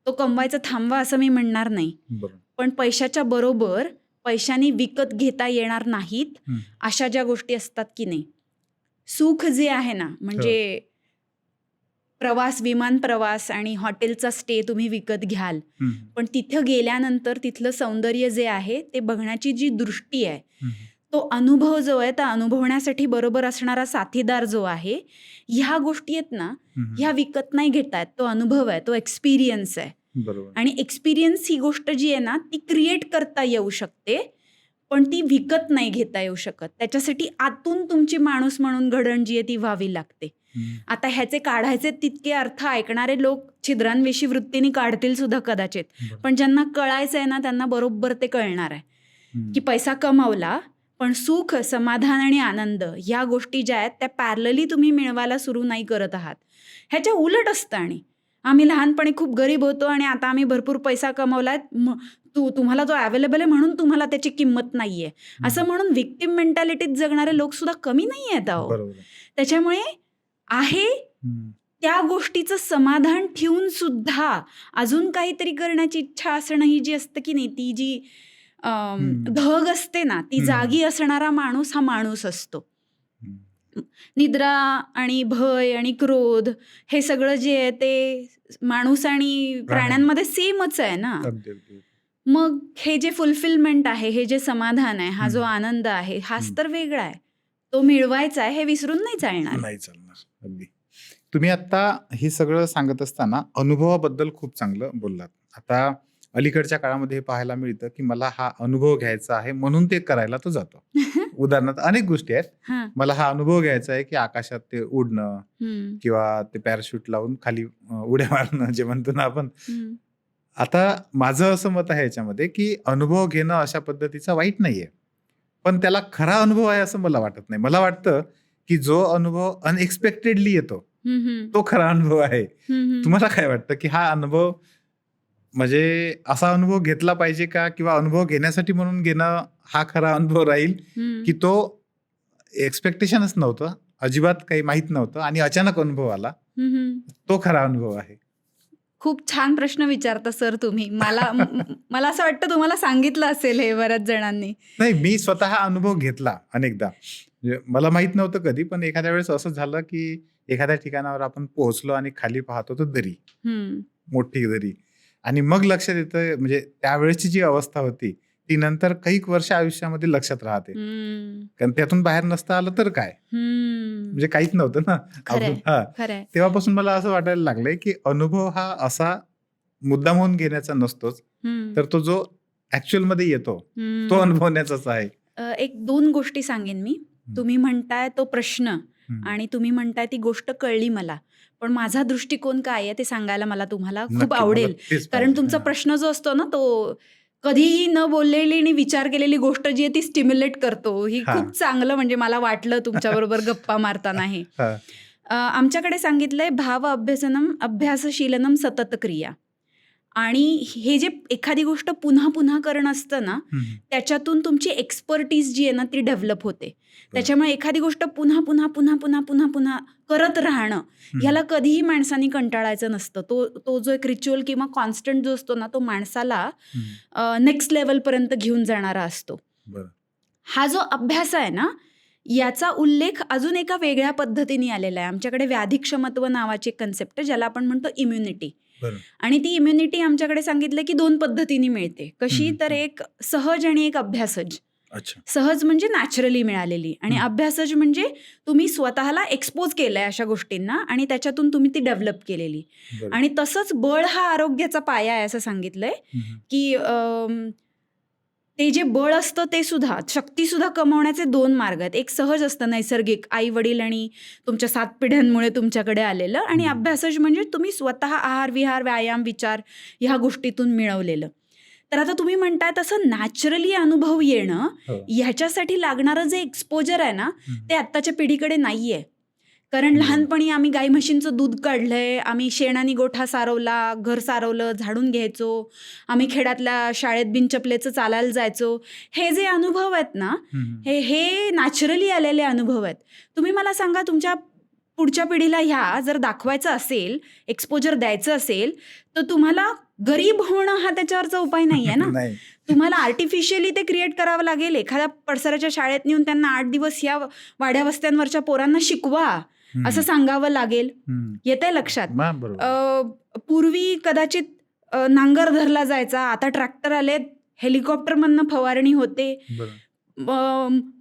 तो कमवायचा थांबवा असं मी म्हणणार नाही, बरोबर. पण पैशाच्या बरोबर पैशाने विकत घेता येणार नाहीत हम्म. अशा ज्या गोष्टी असतात की नाही. सुख जे आहे ना, म्हणजे प्रवास, विमान प्रवास आणि हॉटेलचा स्टे तुम्ही विकत घ्याल, हम्म. पण तिथं गेल्यानंतर तिथलं सौंदर्य जे आहे ते बघण्याची जी दृष्टी आहे, हम्म. तो अनुभव जो आहे, त्या अनुभवण्यासाठी बरोबर असणारा साथीदार जो आहे, ह्या गोष्टी आहेत ना, हम्म. ह्या विकत नाही घेता येत. तो अनुभव आहे, तो एक्सपिरियन्स आहे. बरोबर. आणि एक्सपिरियन्स ही गोष्ट जी आहे ना, ती क्रिएट करता येऊ शकते, पण ती विकत नाही घेता येऊ शकत. त्याच्यासाठी आतून तुमची माणूस म्हणून घडण जी आहे ती व्हावी लागते. हम्म. आता ह्याचे काढायचे तितके अर्थ ऐकणारे लोक छिद्रांविषयी वृत्तीने काढतील सुद्धा कदाचित, बरोबर. पण ज्यांना कळायचं आहे ना, त्यांना बरोबर ते कळणार आहे हम्म. की पैसा कमावला, पण सुख, समाधान आणि आनंद ह्या गोष्टी ज्या आहेत त्या पॅरलली तुम्ही मिळवायला सुरू नाही करत आहात. ह्याच्या उलट असतं. आणि आम्ही लहानपणी खूप गरीब होतो आणि आता आम्ही भरपूर पैसा कमावलाय, तुम्हाला तो अवेलेबल आहे म्हणून तुम्हाला त्याची किंमत नाहीये, असं म्हणून व्हिक्टिम मेंटॅलिटीत जगणारे लोक सुद्धा कमी नाही आहेत अहो. बरोबर. त्याच्यामुळे आहे हम्म. त्या गोष्टीचं समाधान ठेवून सुद्धा अजून काहीतरी करण्याची इच्छा असणं ही जी असतं की नाही, ती जी धग असते ना, ती जागी असणारा माणूस हा माणूस असतो. हम्म. निद्रा आणि भय आणि क्रोध हे सगळं जे आहे ते माणूस आणि प्राण्यांमध्ये सेमच आहे ना. अगदी अगदी. मग हे जे फुलफिलमेंट आहे, हे जे समाधान आहे, हा जो आनंद आहे, हाच तर वेगळा आहे. तो मिळवायचा आहे, हे विसरून नाही चालणार. नाही चालणार. अगदी. तुम्ही आता हे सगळं सांगत असताना अनुभवाबद्दल खूप चांगलं बोललात. आता अलीकडच्या काळामध्ये हे पाहायला मिळतं की मला हा अनुभव घ्यायचा आहे म्हणून ते करायला तो जातो. उदाहरणार्थ अनेक गोष्टी आहेत. हां. मला हा अनुभव घ्यायचा आहे की आकाशात ते उडणं हं, किंवा ते पॅराशूट लावून खाली उड्या मारणं जे म्हणतो ना आपण. हं. आता माझं असं मत आहे याच्यामध्ये की अनुभव घेणं अशा पद्धतीचा वाईट नाहीये, पण त्याला खरा अनुभव आहे असं मला वाटत नाही. मला वाटतं की जो अनुभव अनएक्सपेक्टेडली येतो हं, हं. तो खरा अनुभव आहे. हं, हं. तुम्हाला काय वाटतं की हा अनुभव म्हणजे असा अनुभव घेतला पाहिजे का, किंवा अनुभव घेण्यासाठी म्हणून घेणं हा खरा अनुभव राहील, हं. की तो एक्सपेक्टेशनच नव्हतं, अजिबात काही माहित नव्हतं आणि अचानक अनुभव आला, हं, हं. तो खरा अनुभव आहे? खूप छान प्रश्न विचारता सर तुम्ही. मला असं वाटतं तुम्हाला सांगितलं असेल हे बऱ्याच जणांनी. नाही, मी स्वतः अनुभव घेतला अनेकदा. म्हणजे मला माहित नव्हतं कधी, पण एखाद्या वेळेस असं झालं की एखाद्या ठिकाणावर आपण पोहोचलो आणि खाली पाहतो तर दरी, हं. मोठी दरी, आणि मग लक्षात येतं, म्हणजे त्यावेळेसची जी अवस्था होती ती नंतर काही वर्ष आयुष्यामध्ये लक्षात राहते. हं. कारण त्यातून बाहेर नसता आलं तर काय, हं. म्हणजे काहीच नव्हतं ना. खरंय, हा, खरंय. तेव्हापासून मला असं वाटायला लागलंय की अनुभव हा असा मुद्दामहून घेण्याचा नसतोच, हं. तर तो जो ऍक्च्युअल मध्ये येतो तो हं. अनुभवण्याचाच आहे. 1-2 गोष्टी सांगेन मी. तुम्ही म्हणताय तो प्रश्न हम्म. आणि तुम्ही म्हणताय ती गोष्ट कळली मला, पण माझा दृष्टिकोन काय आहे ते सांगायला मला तुम्हाला खूप नक्की, मला आवडेल. तेच कारण पाहिजे. तुमचा हा. प्रश्न जो असतो ना, तो कधीही न बोललेली आणि विचार केलेली गोष्ट जी आहे ती स्टिम्युलेट करतो. ही हा. खूप चांगलं, म्हणजे मला वाटलं तुमच्याबरोबर गप्पा मारताना हे. हा. आमच्याकडे सांगितलंय भाव अभ्यासनम अभ्यासशीलनम सतत क्रिया. आणि हे जे एखादी गोष्ट पुन्हा पुन्हा करणं असतं ना, हम्म. त्याच्यातून तुमची एक्सपर्टीज जी आहे ना ती डेव्हलप होते. त्याच्यामुळे एखादी गोष्ट पुन्हा पुन्हा पुन्हा पुन्हा पुन्हा पुन्हा करत राहणं, ह्याला कधीही माणसाने कंटाळायचं नसतं. तो जो एक रिच्युअल किंवा कॉन्स्टंट जो असतो ना, तो माणसाला हम्म. नेक्स्ट लेवलपर्यंत घेऊन जाणारा असतो. बरं. हा जो अभ्यास आहे ना, याचा उल्लेख अजून एका वेगळ्या पद्धतीने आलेला आहे. आमच्याकडे व्याधिक्षमत्व नावाची एक कन्सेप्ट आहे, ज्याला आपण म्हणतो इम्युनिटी. बरं. आणि ती इम्युनिटी आमच्याकडे सांगितलं की 2 पद्धतीने मिळते. कशी, हम्म. तर एक सहज आणि एक अभ्यासज. अच्छा. सहज म्हणजे नॅचरली मिळालेली आणि हं. अभ्यासज म्हणजे तुम्ही स्वतःला एक्सपोज केलंय अशा गोष्टींना आणि त्याच्यातून तुम्ही ती डेव्हलप केलेली. बरोबर. आणि तसंच बळ हा आरोग्याचा पाया आहे असं सांगितलंय, हं, हं. की ते जे बळ असतं ते सुद्धा, शक्ती सुद्धा कमवण्याचे 2 मार्ग आहेत. एक सहज असतं नैसर्गिक, आई-वडील आणि तुमच्या 7 पिढ्यांमुळे तुमच्याकडे आलेलं आणि हं. अभ्यासज म्हणजे तुम्ही स्वतः आहार-विहार, व्यायाम, विचार ह्या गोष्टीतून मिळवलेलं. तर आता तुम्ही म्हणताय तसं नॅचरली अनुभव येणं, हो. ह्याच्यासाठी लागणारं जे एक्सपोजर आहे ना, हं. ते आत्ताच्या पिढीकडे नाहीये. कारण बरोबर. लहानपणी आम्ही गाई म्हशींचं दूध काढलंय, आम्ही शेणानी गोठा सारवला, घर सारवलं, झाडून घ्यायचो, आम्ही खेड्यातल्या शाळेत बिनचपलेचं चालायला जायचो. हे जे अनुभव आहेत ना, हं, हं. हे नॅचरली आलेले अनुभव आहेत. तुम्ही मला सांगा तुमच्या पुढच्या पिढीला ह्या जर दाखवायचं असेल, एक्सपोजर द्यायचं असेल, तर तुम्हाला गरीब होणं हा त्याच्यावरचा उपाय नाहीये ना. नाही. तुम्हाला आर्टिफिशियली ते क्रिएट करावं लागेल. एखाद्या पडसराच्या शाळेत नेऊन त्यांना 8 दिवस या वाड्या वस्त्यांवरच्या पोरांना शिकवा, हं. असं सांगावं लागेल. हं. येतंय लक्षात? बरोबर. पूर्वी कदाचित नांगर धरला जायचा, आता ट्रॅक्टर आलेत, हेलिकॉप्टरमधनं फवारणी होते. बरोबर.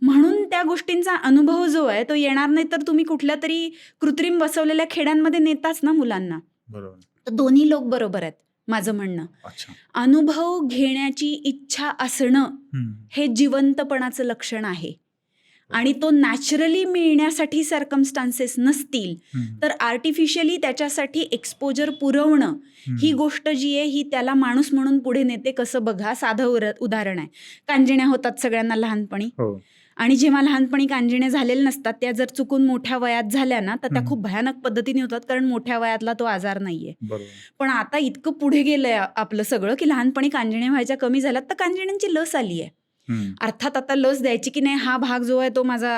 म्हणून त्या गोष्टींचा अनुभव जो आहे तो येणार नाही, तर तुम्ही कुठल्यातरी कृत्रिम बसवलेल्या खेड्यांमध्ये नेताच ना मुलांना. बरोबर. तर दोन्ही लोक बरोबर आहेत, माझं म्हणणं. अच्छा. अनुभव घेण्याची इच्छा असणं हं. हे जिवंतपणाचं लक्षण आहे आणि तो नॅचरली मिळण्यासाठी सर्कमस्टान्सेस नसतील, हं. तर आर्टिफिशियली त्याच्यासाठी एक्सपोजर पुरवणं ही हं. गोष्ट जी आहे ही त्याला माणूस म्हणून पुढे नेते. कसं बघा, साधं उदाहरण आहे. कांजिण्या होतात सगळ्यांना लहानपणी हो. आणि जेव्हा लहानपणी कांजिण्या झालेल्या नसतात, त्या जर चुकून मोठ्या वयात झाल्या ना, तर त्या हं. खूप भयानक पद्धतीने होतात, कारण मोठ्या वयातला तो आजार नाहीये. बरोबर. पण आता इतकं पुढे गेलंय आपलं सगळं, की लहानपणी कांजिण्या व्हायच्या कमी झाल्यात, तर कांजिण्यांची लस आली आहे. हं. अर्थात आता लस द्यायची की नाही हा भाग जो आहे तो माझा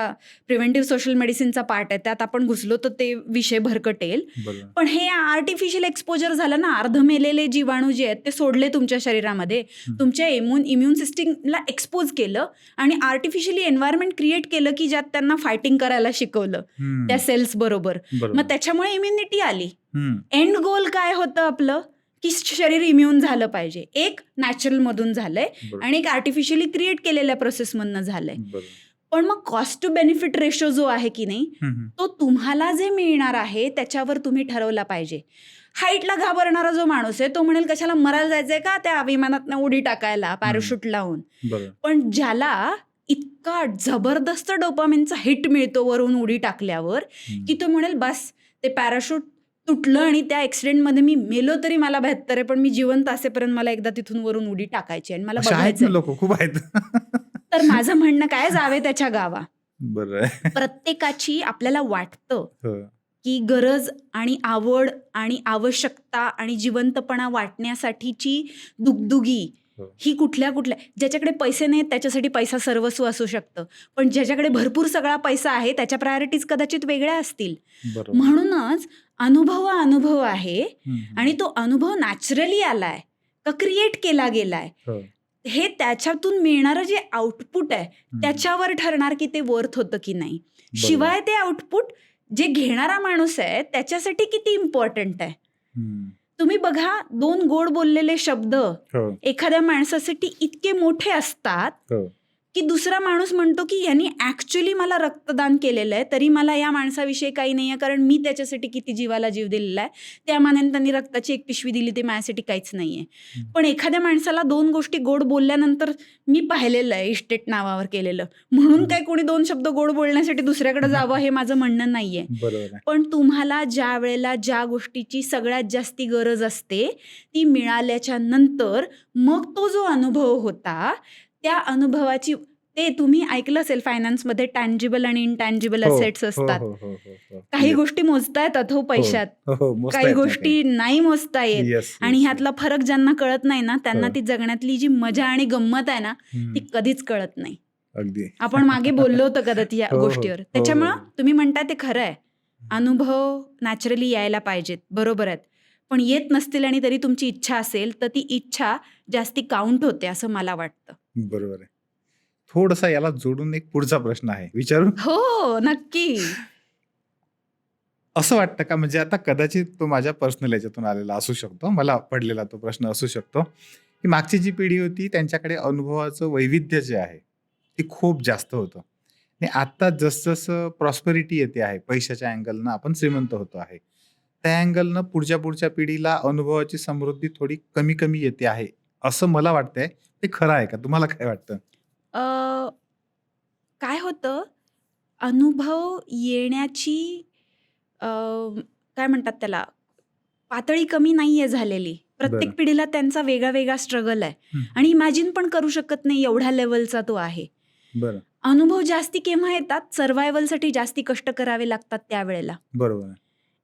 प्रिव्हेंटिव्ह सोशल मेडिसिनचा पार्ट आहे. त्यात आपण घुसलो तर ते विषय भरकटेल. बरोबर. पण हे आर्टिफिशियल एक्सपोजर झालं ना, अर्ध मेलेले जीवाणू जे आहेत ते सोडले तुमच्या शरीरामध्ये, हं. तुमच्या इम्युन सिस्टीमला एक्सपोज केलं आणि आर्टिफिशियली एन्व्हायरमेंट क्रिएट केलं की ज्यात त्यांना फायटिंग करायला शिकवलं हं. त्या सेल्स बरोबर. बरोबर. मग त्याच्यामुळे इम्युनिटी आली. हं. एंड गोल काय होतं आपलं, की शरीर इम्युन झालं पाहिजे. एक नॅचरलमधून झालंय बरोबर. आणि एक आर्टिफिशियली क्रिएट केलेल्या प्रोसेसमधनं झालंय. बरोबर. पण मग कॉस्ट टू बेनिफिट रेशो जो आहे की नाही, हं, हं. तो तुम्हाला जे मिळणार आहे त्याच्यावर तुम्ही ठरवला पाहिजे. हाईटला घाबरणारा जो माणूस आहे तो म्हणेल कशाला मरायला जायचंय का त्या विमानातनं उडी टाकायला पॅराशूट लावून. बरोबर. पण ज्याला इतका जबरदस्त डोपामिनचा हिट मिळतो वरून उडी टाकल्यावर, हं. की तो म्हणेल बस ते पॅराशूट तुटलं आणि त्या ॲक्सिडेंटमध्ये मी मेलो तरी मला 72 आहे, पण मी जिवंत असेपर्यंत मला एकदा तिथून वरून उडी टाकायची आणि मला अशा आहेत ना बघायचंय. लोक, खूप आहेत. तर माझं म्हणणं काय, जावे त्याच्या गावा. बरं आहे. प्रत्येकाची आपल्याला वाटतं हो. की गरज आणि आवड आणि आवश्यकता आणि जिवंतपणा वाटण्यासाठीची दुगदुगी हो. ही कुठल्या ज्याच्याकडे पैसे नाहीत त्याच्यासाठी पैसा सर्वस्व असू शकतं, पण ज्याच्याकडे भरपूर सगळा पैसा आहे त्याच्या प्रायोरिटीज कदाचित वेगळ्या असतील. बरोबर. म्हणूनच अनुभव आहे हं, हं. आणि तो अनुभव नॅचरली आलाय का क्रिएट केला गेलाय, हो. हे त्याच्यातून मिळणारं जे आउटपुट आहे हं. त्याच्यावर ठरणार की ते वर्थ होतं की नाही. बरोबर. शिवाय ते आउटपुट जे घेणारा माणूस आहे त्याच्यासाठी किती इम्पॉर्टंट आहे. हं. तुम्ही बघा, 2 गोड बोललेले शब्द हो. एखाद्या माणसासाठी इतके मोठे असतात हो. की दुसरा माणूस म्हणतो की यांनी ऍक्च्युली मला रक्तदान केलेलं आहे, तरी मला या माणसाविषयी काही नाही आहे, कारण मी त्याच्यासाठी किती जीवाला जीव दिलेला आहे. त्या मानाने त्यांनी रक्ताची एक पिशवी दिली, ते माझ्यासाठी काहीच नाही आहे. हं. पण एखाद्या माणसाला 2 गोष्टी गोड बोलल्यानंतर मी पाहिलेलं आहे इस्टेट नावावर केलेलं, म्हणून हं. काय कोणी 2 शब्द गोड बोलण्यासाठी दुसऱ्याकडे जावं हे माझं म्हणणं नाहीये. बरोबर आहे. पण तुम्हाला ज्या वेळेला ज्या गोष्टीची सगळ्यात जास्ती गरज असते ती मिळाल्याच्या नंतर मग तो जो अनुभव होता त्या अनुभवाची, ते तुम्ही ऐकलं असेल फायनान्समध्ये टँजिबल आणि इनटँजिबल हो. असेट्स हो, असतात. हो, हो, हो, हो. काही Yes. गोष्टी मोजता येतात हो पैशात, हो, हो, मोजता काही येत नाही गोष्टी नाही मोजता येत. Yes, आणि yes, ह्यातला फरक ज्यांना कळत नाही ना त्यांना हो. ती जगण्यातली जी मजा आणि गंमत आहे ना हं. ती कधीच कळत नाही. अगदी. आपण मागे बोललो होतो कदाचित या हो, हो. गोष्टीवर. हो, त्याच्यामुळं हो. तुम्ही म्हणताय ते खरं आहे. अनुभव नॅचरली यायला पाहिजेत, बरोबर आहेत. पण येत नसतील आणि तरी तुमची इच्छा असेल तर ती इच्छा जास्ती काउंट होते असं मला वाटतं. बरोबर आहे. थोडासा याला जोडून एक पुढचा प्रश्न आहे, विचारू? हो, नक्की. असं वाटतं का, म्हणजे आता कदाचित तो माझ्या पर्सनल याच्यातून आलेला असू शकतो, मला पडलेला तो प्रश्न असू शकतो, की मागची जी पिढी होती त्यांच्याकडे अनुभवाचं वैविध्य जे आहे ते खूप जास्त होतं. आणि आता जसं प्रॉस्पेरिटी येते आहे, पैशाच्या अँगलनं आपण श्रीमंत होतो आहे. त्या अँगलनं पुढच्या पिढीला अनुभवाची समृद्धी थोडी कमी-कमी येते आहे, असं मला वाटतंय. ते खरं आहे का? तुम्हाला काय वाटतं? अ, काय होतं, अनुभव येण्याची अ, काय म्हणतात त्याला, पातळी कमी नाहीये झालेली. प्रत्येक बरं. पिढीला त्यांचा वेगळा-वेगळा स्ट्रगल आहे हं. आणि इमॅजिन पण करू शकत नाही एवढ्या लेव्हलचा तो आहे. बरं. अनुभव जास्ती केव्हा येतात? सर्व्हायव्हलसाठी जास्ती कष्ट करावे लागतात त्यावेळेला. बरोबर आहे.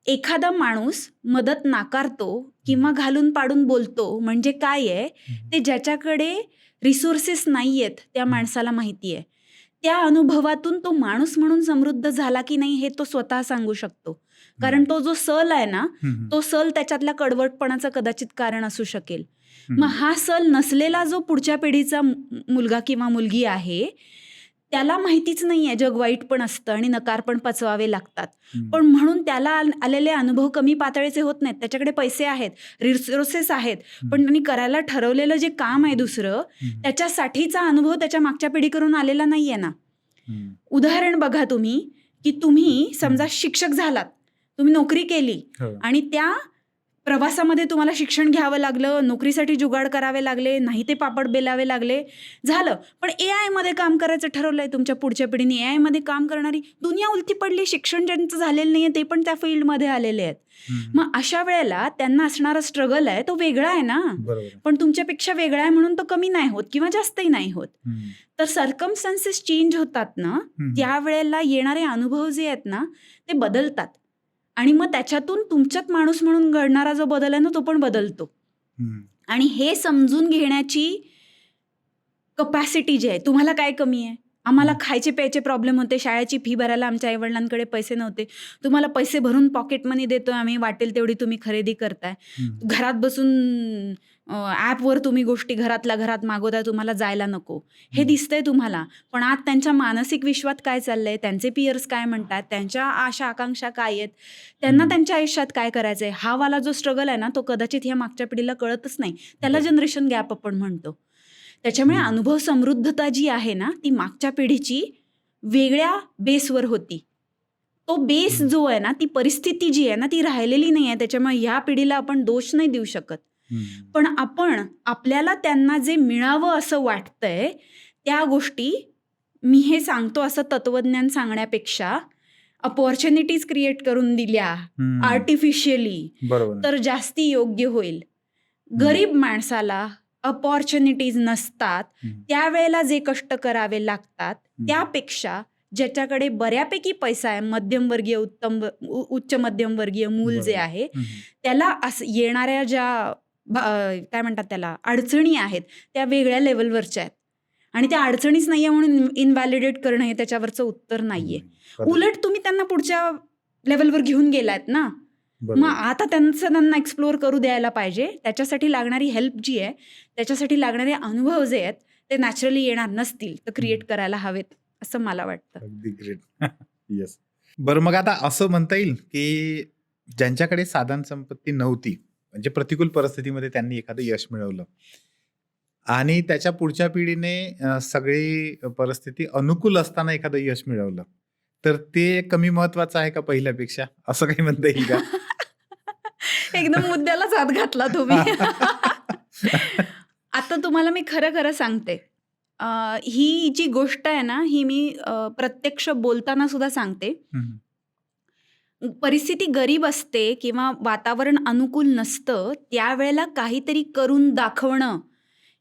एखादा माणूस मदत नाकारतो किंवा घालून पाडून बोलतो म्हणजे काय आहे, ते ज्याच्याकडे रिसोर्सेस नाहीयेत त्या माणसाला माहिती आहे. त्या अनुभवातून तो माणूस म्हणून समृद्ध झाला की नाही हे तो स्वतः सांगू शकतो. कारण तो जो सल आहे ना, तो सल त्याच्यातल्या कडवटपणाचं कदाचित कारण असू शकेल. मग हा सल नसलेला जो पुढच्या पिढीचा मुलगा किंवा मुलगी आहे, त्याला माहितीच नाहीये जग वाईट पण असतं आणि नकार पण पचवावे लागतात. पण म्हणून त्याला आलेले अनुभव कमी पातळीचे होत नाहीत. त्याच्याकडे पैसे आहेत, रिसोर्सेस आहेत, पण त्यांनी करायला ठरवलेलं जे काम आहे दुसरं, त्याच्यासाठीचा अनुभव त्याच्या मागच्या पिढीकडून आलेला नाहीये ना. उदाहरण बघा तुम्ही, की तुम्ही समजा शिक्षक झालात, तुम्ही नोकरी केली हो. आणि त्या प्रवासामध्ये तुम्हाला शिक्षण घ्यावं लागलं, नोकरीसाठी जुगाड करावे लागले, नाही ते पापड बेलावे लागले, झालं. पण AI मध्ये काम करायचं ठरवलंय तुमच्या पुढच्या पिढीने. AI मध्ये काम करणारी दुनिया उलटी पडली. शिक्षण ज्यांचं झालेलं नाहीये ते पण त्या फील्डमध्ये आलेले आहेत. मग अशा वेळेला त्यांना असणारा स्ट्रगल आहे तो वेगळा आहे ना. बरोबर आहे. पण तुमच्यापेक्षा वेगळा आहे म्हणून तो कमी नाही होत किंवा जास्तही नाही होत. तर सर्कमस्टान्सेस चेंज होतात ना, त्यावेळेला येणारे अनुभव जे आहेत ना ते बदलतात आणि मग त्याच्यातून तुमच्यात माणूस म्हणून घडणारा जो बदल आहे ना तो पण बदलतो. आणि हे समजून घेण्याची कपॅसिटी जी आहे, तुम्हाला काय कमी आहे? आम्हाला खायचे प्यायचे प्रॉब्लेम होते, शाळेची फी भरायला आमच्या आईवडिलांकडे पैसे नव्हते. तुम्हाला पैसे भरून पॉकेट मनी देतोय आम्ही, वाटेल तेवढी तुम्ही खरेदी करताय. घरात बसून ॲपवर तुम्ही गोष्टी घरातल्या घरात मागवताय, तुम्हाला जायला नको. हे दिसतंय तुम्हाला. पण आज त्यांच्या मानसिक विश्वात काय चाललंय, त्यांचे पियर्स काय म्हणतात, त्यांच्या आशा आकांक्षा काय आहेत, त्यांना त्यांच्या आयुष्यात काय करायचंय, हा वाला जो स्ट्रगल आहे ना तो कदाचित ह्या मागच्या पिढीला कळतच नाही. त्याला जनरेशन गॅप आपण म्हणतो. त्याच्यामुळे अनुभव समृद्धता जी आहे ना ती मागच्या पिढीची वेगळ्या बेसवर होती. तो बेस जो आहे ना, ती परिस्थिती जी आहे ना ती राहिलेली नाही आहे. त्याच्यामुळे ह्या पिढीला आपण दोष नाही देऊ शकत. पण आपण आपल्याला त्यांना जे मिळावं असं वाटतंय त्या गोष्टी, मी हे सांगतो असं तत्वज्ञान सांगण्यापेक्षा अपॉर्च्युनिटीज क्रिएट करून दिल्या आर्टिफिशियली बरोबर. तर जास्ती योग्य होईल. गरीब माणसाला अपॉर्च्युनिटीज नसतात, त्यावेळेला जे कष्ट करावे लागतात त्यापेक्षा ज्याच्याकडे बऱ्यापैकी पैसा आहे, मध्यमवर्गीय उच्च मध्यमवर्गीय मूल जे आहे, त्याला येणाऱ्या ज्या काय म्हणतात त्याला अडचणी आहेत त्या वेगळ्या लेवलवरच्या आहेत आणि त्या अडचणीच नाहीये म्हणून इनव्हॅलिडेट करणं हे त्याच्यावरचं उत्तर नाहीये. उलट तुम्ही त्यांना पुढच्या लेवलवर घेऊन गेलात ना, मग आता त्यांना एक्सप्लोर करू द्यायला पाहिजे. त्याच्यासाठी लागणारी हेल्प जी आहे, त्याच्यासाठी लागणारे अनुभव जे आहेत ते नॅचरली येणार नसतील तर क्रिएट करायला हवेत असं मला वाटतं. अगदी ग्रेट. येस. बरं, मग आता असं म्हणता येईल की ज्यांच्याकडे साधन संपत्ती नव्हती, म्हणजे प्रतिकूल परिस्थितीमध्ये त्यांनी एखादं यश मिळवलं आणि त्याच्या पुढच्या पिढीने सगळी परिस्थिती अनुकूल असताना एखादं यश मिळवलं, तर ते कमी महत्वाचं आहे का पहिल्यापेक्षा, असं काही म्हणता येईल का? एकदम मुद्द्यालाच हात घातला तुम्ही. आता तुम्हाला मी खरं खरं सांगते, ही जी गोष्ट आहे ना ही मी प्रत्यक्ष बोलताना सुद्धा सांगते. परिस्थिती गरीब असते किंवा वातावरण अनुकूल नसतं त्यावेळेला काहीतरी करून दाखवणं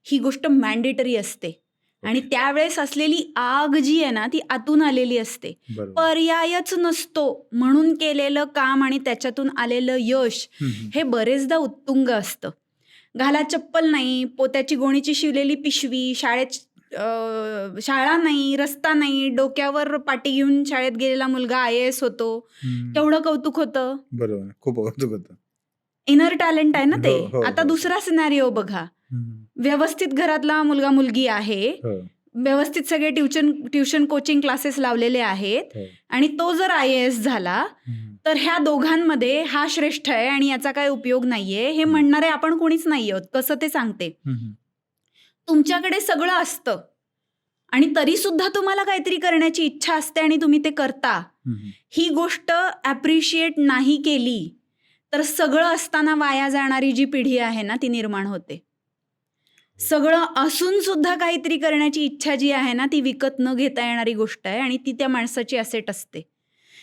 ही गोष्ट मॅन्डेटरी असते आणि त्यावेळेस असलेली आग जी आहे ना ती आतून आलेली असते. पर्यायच नसतो म्हणून केलेलं काम आणि त्याच्यातून आलेलं यश हे बरेचदा उत्तुंग असतं. घाला चप्पल नाही, पोत्याची गोणीची शिवलेली पिशवी, शाळा नाही, रस्ता नाही, डोक्यावर पाटी घेऊन शाळेत गेलेला मुलगा IAS होतो, केवढं कौतुक होतं. बरोबर, खूप कौतुक होतं. इनर टॅलेंट आहे ना ते. आता दुसरा सिनारिओ बघा, व्यवस्थित घरातला मुलगा मुलगी आहे, व्यवस्थित सगळे ट्युशन कोचिंग क्लासेस लावलेले आहेत आणि तो जर IAS झाला तर ह्या दोघांमध्ये हा श्रेष्ठ आहे आणि याचा काय उपयोग नाहीये हे म्हणणारे आपण कोणीच नाही आहोत. कसं ते सांगते, तुमच्याकडे सगळं असतं आणि तरी सुद्धा तुम्हाला काहीतरी करण्याची इच्छा असते आणि तुम्ही ते करता, हम्म. ही गोष्ट ॲप्रिशिएट नाही केली तर सगळं असताना वाया जाणारी जी पिढी आहे ना ती निर्माण होते. सगळं असून सुद्धा काहीतरी करण्याची इच्छा जी आहे ना ती विकत न घेता येणारी गोष्ट आहे आणि ती त्या माणसाची असेट असते.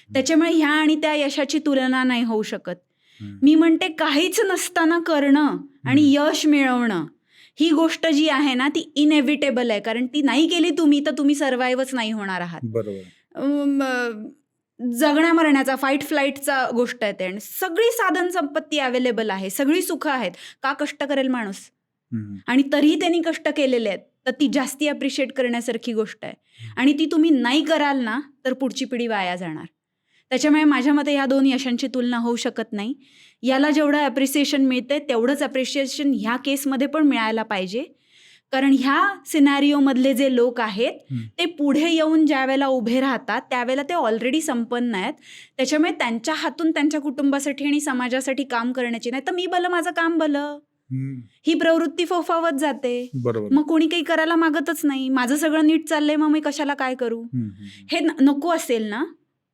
त्याच्यामुळे ह्या आणि त्या यशाची तुलना नाही होऊ शकत. हम्म. मी म्हणते काहीच नसताना करणं आणि यश मिळवणं ही गोष्ट जी आहे ना ती इनएव्हिटेबल आहे, कारण ती नाही केली तुम्ही तर तुम्ही सर्वाईव्हच नाही होणार आहात. बरोबर. जगण्या मरण्याचा फाईट फ्लाईटचा गोष्ट आहे ते, आणि सगळी साधन संपत्ती अवेलेबल आहे, सगळी सुख आहेत, का कष्ट करेल माणूस? हम्म. आणि तरीही त्यांनी कष्ट केलेले आहेत तर ती जास्ती अप्रिशिएट करण्यासारखी गोष्ट आहे. आणि ती तुम्ही नाही कराल ना तर पुढची पिढी वाया जाणार. त्याच्यामुळे माझ्या मते ह्या दोन यशांची तुलना होऊ शकत नाही. याला जेवढं ॲप्रिसिएशन मिळतंय तेवढंच ॲप्रिशिएशन ह्या केसमध्ये पण मिळायला पाहिजे, कारण ह्या सिनॅरिओमधले जे लोक आहेत ते पुढे येऊन ज्या वेळेला उभे राहतात त्यावेळेला ते ऑलरेडी संपन्न आहेत. त्याच्यामुळे त्यांच्या हातून त्यांच्या कुटुंबासाठी आणि समाजासाठी काम करण्याची नाही तर मी भलं माझं काम भलं ही प्रवृत्ती फोफावत जाते. बरोबर. मग कोणी काही करायला मागतच नाही. माझं सगळं नीट चाललंय मग मी कशाला काय करू? हे नको असेल ना,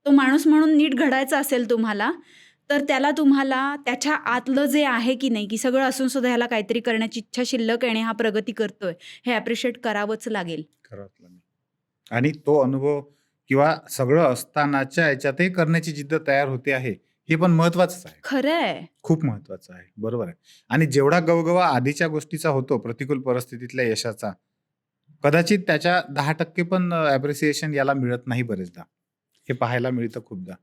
तो माणूस म्हणून नीट घडायचा असेल तुम्हाला तर त्याला तुम्हाला त्याच्या आतलं जे आहे की नाही की सगळं असून सुद्धा ह्याला काहीतरी करण्याची इच्छा शिल्लक आहे आणि हा प्रगती करतोय हे ॲप्रिशिएट करावंच लागेल. आणि तो अनुभव किंवा सगळं असतानाच्या याच्यातही करण्याची जिद्द तयार होते आहे हे पण महत्वाचं आहे. खरं आहे, खूप महत्वाचं आहे. बरोबर आहे. आणि जेवढा गवगवा आधीच्या गोष्टीचा होतो प्रतिकूल परिस्थितीतल्या यशाचा, कदाचित त्याच्या 10% पण ॲप्रिसिएशन याला मिळत नाही बरेचदा. हे पाहायला मिळतं खूपदा.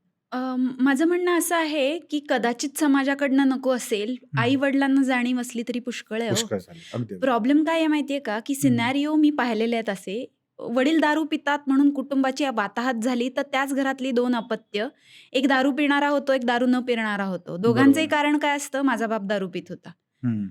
माझं म्हणणं असं आहे की कदाचित समाजाकडनं नको असेल, आई वडिलांना जाणीव असली तरी पुष्कळ आहे. पुष्कळ झाले. अगदी. प्रॉब्लेम काय आहे माहितीये का की सिनॅरिओ मी पाहिलेले आहेत असे, वडील दारू पितात म्हणून कुटुंबाची वाताहत झाली तर त्याच घरातली दोन अपत्य, एक दारू पिणारा होतो एक दारू न पिणारा होतो. दोघांचंही बरोबर. कारण काय असतं, माझा बाप दारू पित होता. हम्म.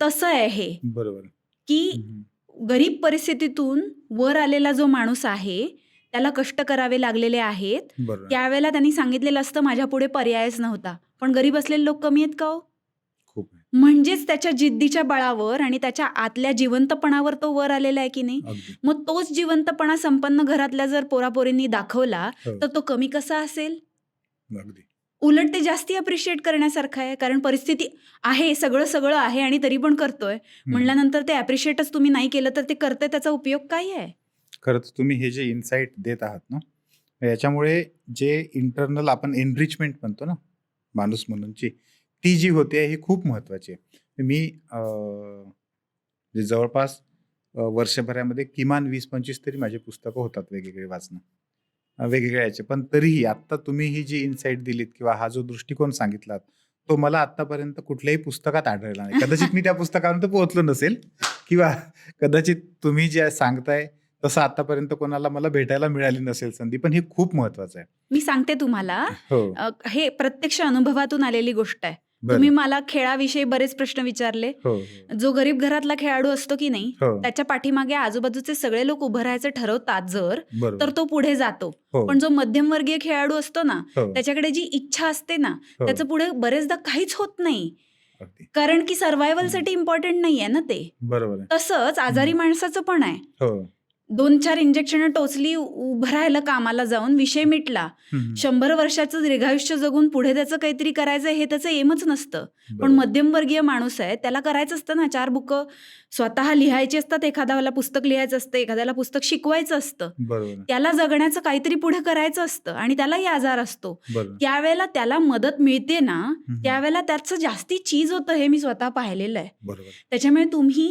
तसं आहे हे बरोबर. की हम्म. गरीब परिस्थितीतून वर आलेला जो माणूस आहे त्याला कष्ट करावे लागलेले आहेत. बरोबर. त्यावेळेला त्यांनी सांगितलेलं असतं माझ्या पुढे पर्यायच नव्हता. पण गरीब असलेले लोक कमी आहेत का हो? खूप आहे. म्हणजेच त्याच्या जिद्दीच्या बळावर आणि त्याच्या आतल्या जिवंतपणावर तो वर आलेला आहे की नाही. अगदी. मग तोच जिवंतपणा संपन्न घरातल्या जर पोरापोरींनी दाखवला हो. तर तो कमी कसा असेल? अगदी. उलट ते जास्ती अप्रिशिएट करण्यासारखं आहे, कारण परिस्थिती आहे, सगळं आहे आणि तरी पण करतोय म्हणल्यानंतर ते अप्रिशिएटच तुम्ही नाही केलं तर ते करतंय त्याचा उपयोग काय आहे? खरं तर तुम्ही हे जे इन्साइट देत आहात ना, याच्यामुळे जे इंटरनल आपण एनरिचमेंट म्हणतो ना माणूस म्हणूनची, ती जी होते ही खूप महत्वाची आहे. मी जवळपास वर्षभरामध्ये किमान 20-25 तरी माझी पुस्तकं होतात वेगवेगळे वाचणं, वेगवेगळ्या याचे. पण तरीही आत्ता तुम्ही ही जी इन्साइट दिलीत किंवा हा जो दृष्टिकोन सांगितलात तो मला आतापर्यंत कुठल्याही पुस्तकात आढळला नाही. कदाचित मी त्या पुस्तकापर्यंत पोहोचलो नसेल किंवा कदाचित तुम्ही जे सांगताय तसं आतापर्यंत कोणाला मला भेटायला मिळाली नसेल संधी. पण हे खूप महत्वाचं आहे. मी सांगते तुम्हाला, हो. हे प्रत्यक्ष अनुभवातून आलेली गोष्ट आहे. बरं. तुम्ही मला खेळाविषयी बरेच प्रश्न विचारले. हो, हो. जो गरीब घरातला खेळाडू असतो की नाही हो. त्याच्या पाठीमागे आजूबाजूचे सगळे लोक उभं राहायचं ठरवतात जर, बरोबर. तर तो पुढे जातो. हो. पण जो मध्यमवर्गीय खेळाडू असतो ना हो. त्याच्याकडे जी इच्छा असते ना हो. त्याचं पुढे बरेचदा काहीच होत नाही, अगदी. कारण की सर्व्हायव्हलसाठी इम्पॉर्टंट नाही आहे ना ते. बरोबर आहे. तसंच आजारी माणसाचं पण आहे. हो. 2-4 इंजेक्शन टोचली, उभं राहिलं कामाला जाऊन, विषय मिटला. हम्म. 100 वर्षाचं दीर्घायुष्य जगून पुढे त्याचं काहीतरी करायचं हे त्याचं एमच नसतं. पण बरोबर. मध्यमवर्गीय माणूस आहे त्याला करायचं असतं ना, 4 बुकं स्वतः लिहायची असतात, एखाद्याला पुस्तक लिहायचं असतं, एखाद्याला पुस्तक शिकवायचं असतं, बरोबर. त्याला जगण्याचं काहीतरी पुढे करायचं असतं आणि त्यालाही आजार असतो. बरोबर. त्यावेळेला त्याला मदत मिळते ना त्यावेळेला त्याचं जास्ती चीज होतं, हे मी स्वतः पाहिलेलं आहे. बरोबर. त्याच्यामुळे तुम्ही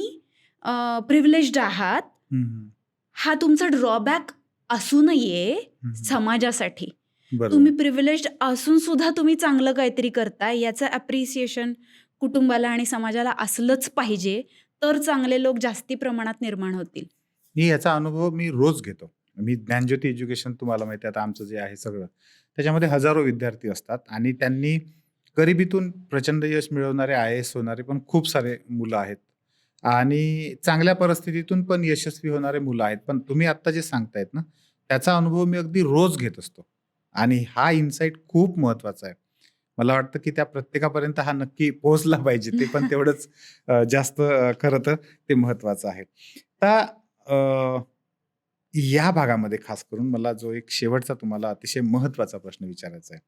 प्रिव्हिलेज्ड आहात, हम्म. हा तुमचा ड्रॉबॅक असू नये समाजासाठी. बरोबर. तुम्ही प्रिव्हिलेज्ड असून सुद्धा तुम्ही चांगलं काहीतरी करताय याचं ॲप्रिसिएशन कुटुंबाला आणि समाजाला असलंच पाहिजे, तर चांगले लोक जास्ती प्रमाणात निर्माण होतील. मी याचा अनुभव मी रोज घेतो. मी ज्ञानज्योती एज्युकेशन, तुम्हाला माहिती आहे आता आमचं जे आहे सगळं, त्याच्यामध्ये हजारो विद्यार्थी असतात आणि त्यांनी गरिबीतून प्रचंड यश मिळवणारे, IAS होणारे पण खूप सारे मुलं आहेत आणि चांगल्या परिस्थितीतून पण यशस्वी होणारे मुलं आहेत. पण तुम्ही आत्ता जे सांगतायत ना त्याचा अनुभव मी अगदी रोज घेत असतो आणि हा इन्साइट खूप महत्वाचा आहे. मला वाटतं की त्या प्रत्येकापर्यंत हा नक्की पोहोचला पाहिजे. ते पण तेवढंच जास्त खरं तर ते महत्वाचं आहे. तर या भागामध्ये खास करून मला जो एक शेवटचा तुम्हाला अतिशय महत्त्वाचा प्रश्न विचारायचा आहे.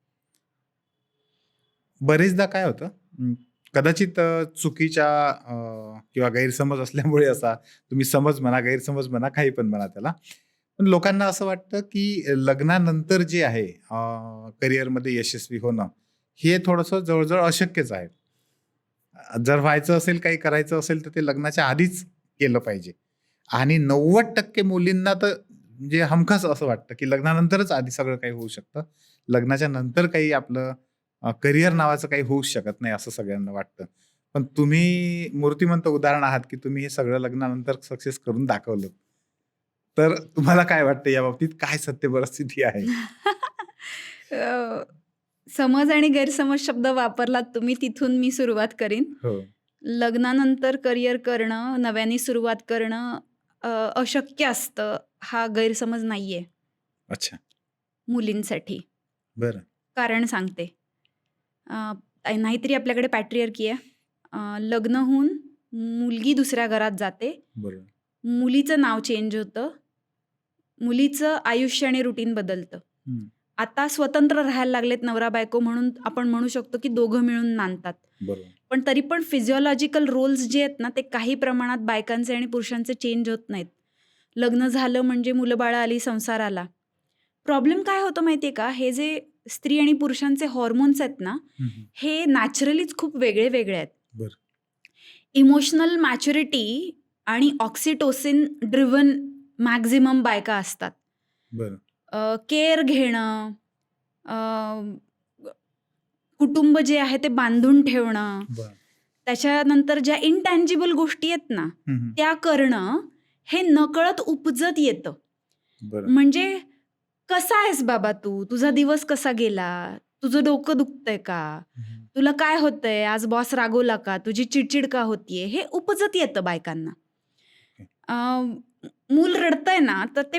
बरेचदा काय होतं, कदाचित चुकीच्या किंवा गैरसमज असल्यामुळे असा तुम्ही समज म्हणा, गैरसमज म्हणा, काही पण म्हणा त्याला. पण लोकांना असं वाटतं, की लग्नानंतर जे आहे करिअरमध्ये यशस्वी होणं, हे थोडंसं जवळ-जवळ अशक्यच आहे. जर व्हायचं असेल, काही करायचं असेल, तर ते लग्नाच्या आधीच केलं पाहिजे. आणि 90% मुलींना तर म्हणजे हमखास असं वाटतं, की लग्नानंतरच आधी सगळं काही होऊ शकतं. लग्नाच्या नंतर काही आपलं करिअर नावाचं काही होऊच शकत नाही, असं सगळ्यांना वाटतं. पण तुम्ही मूर्तिमंत उदाहरण आहात, की तुम्ही हे सगळं लग्नानंतर सक्सेस करून दाखवलं. तर तुम्हाला काय वाटतं याबाबतीत? काय सत्य परिस्थिती आहे? अ, समज आणि गैरसमज शब्द वापरलात तुम्ही, तिथून मी सुरुवात करीन. हो. लग्नानंतर करिअर करणं, नव्याने सुरुवात करणं अशक्य असतं, हा गैरसमज नाहीये अच्छा. मुलींसाठी. बरं. कारण सांगते. नाहीतरी आपल्याकडे पॅट्रियार्की आहे. लग्न होऊन मुलगी दुसऱ्या घरात जाते. बरोबर. मुलीचं नाव चेंज होतं. मुलीचं आयुष्य आणि रुटीन बदलतं. हं. आता स्वतंत्र राहायला लागलेत नवरा-बायको, म्हणून आपण म्हणू शकतो की दोघं मिळून नांदतात. बरोबर. पण तरी पण फिजिओलॉजिकल रोल्स जे आहेत ना, ते काही प्रमाणात बायकांचे आणि पुरुषांचे चेंज होत नाहीत. लग्न झालं म्हणजे मुलं-बाळं आली, संसार आला. प्रॉब्लेम काय होतो माहिती आहे का? हे जे स्त्री आणि पुरुषांचे हॉर्मोन्स आहेत ना, हं, हं. हे नॅचरलीच खूप वेगळे-वेगळे आहेत. बरं. इमोशनल मॅच्युरिटी आणि ऑक्सिटोसिन ड्रिव्हन मॅक्झिमम बायका असतात. बरं. केअर घेणं, अ, कुटुंब जे आहे ते बांधून ठेवणं, बरं. त्याच्यानंतर ज्या इनटँजिबल गोष्टी आहेत ना, हं, हं. त्या करणं हे नकळत उपजत येतं. बरं. म्हणजे कसा आहेस बाबा तू? तुझा दिवस कसा गेला? तुझं डोकं दुखतंय का? हं, हं. तुला काय होतंय? आज बॉस रागवला का? तुझी चिडचिड का होतीये? हे उपजत येतं बायकांना. ओके. मूल रडतंय ना, तर ते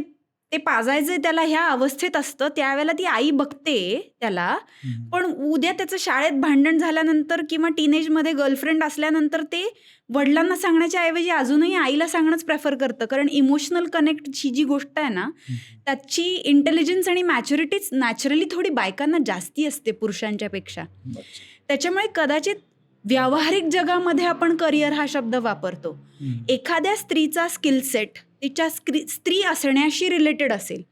ते पाजायचं त्याला ह्या अवस्थेत असतं, त्यावेळेला ती आई बघते त्याला. हं, हं. पण उद्या त्याचं शाळेत भांडण झाल्यानंतर किंवा टीनेजमध्ये गर्लफ्रेंड असल्यानंतर ते वडिलांना सांगण्याच्या ऐवजी अजूनही आईला सांगणंच प्रेफर करतं. कारण इमोशनल कनेक्ट ही जी गोष्ट आहे ना, हं, हं. त्याची इंटेलिजन्स आणि मॅच्युरिटीच नॅचरली थोडी बायकांना जास्ती असते पुरुषांच्यापेक्षा. अच्छा. त्याच्यामुळे कदाचित व्यावहारिक जगामध्ये आपण करिअर हा शब्द वापरतो. हं. एखाद्या स्त्रीचा स्किल सेट तिच्या स्त्री असण्याशी रिलेटेड असेल,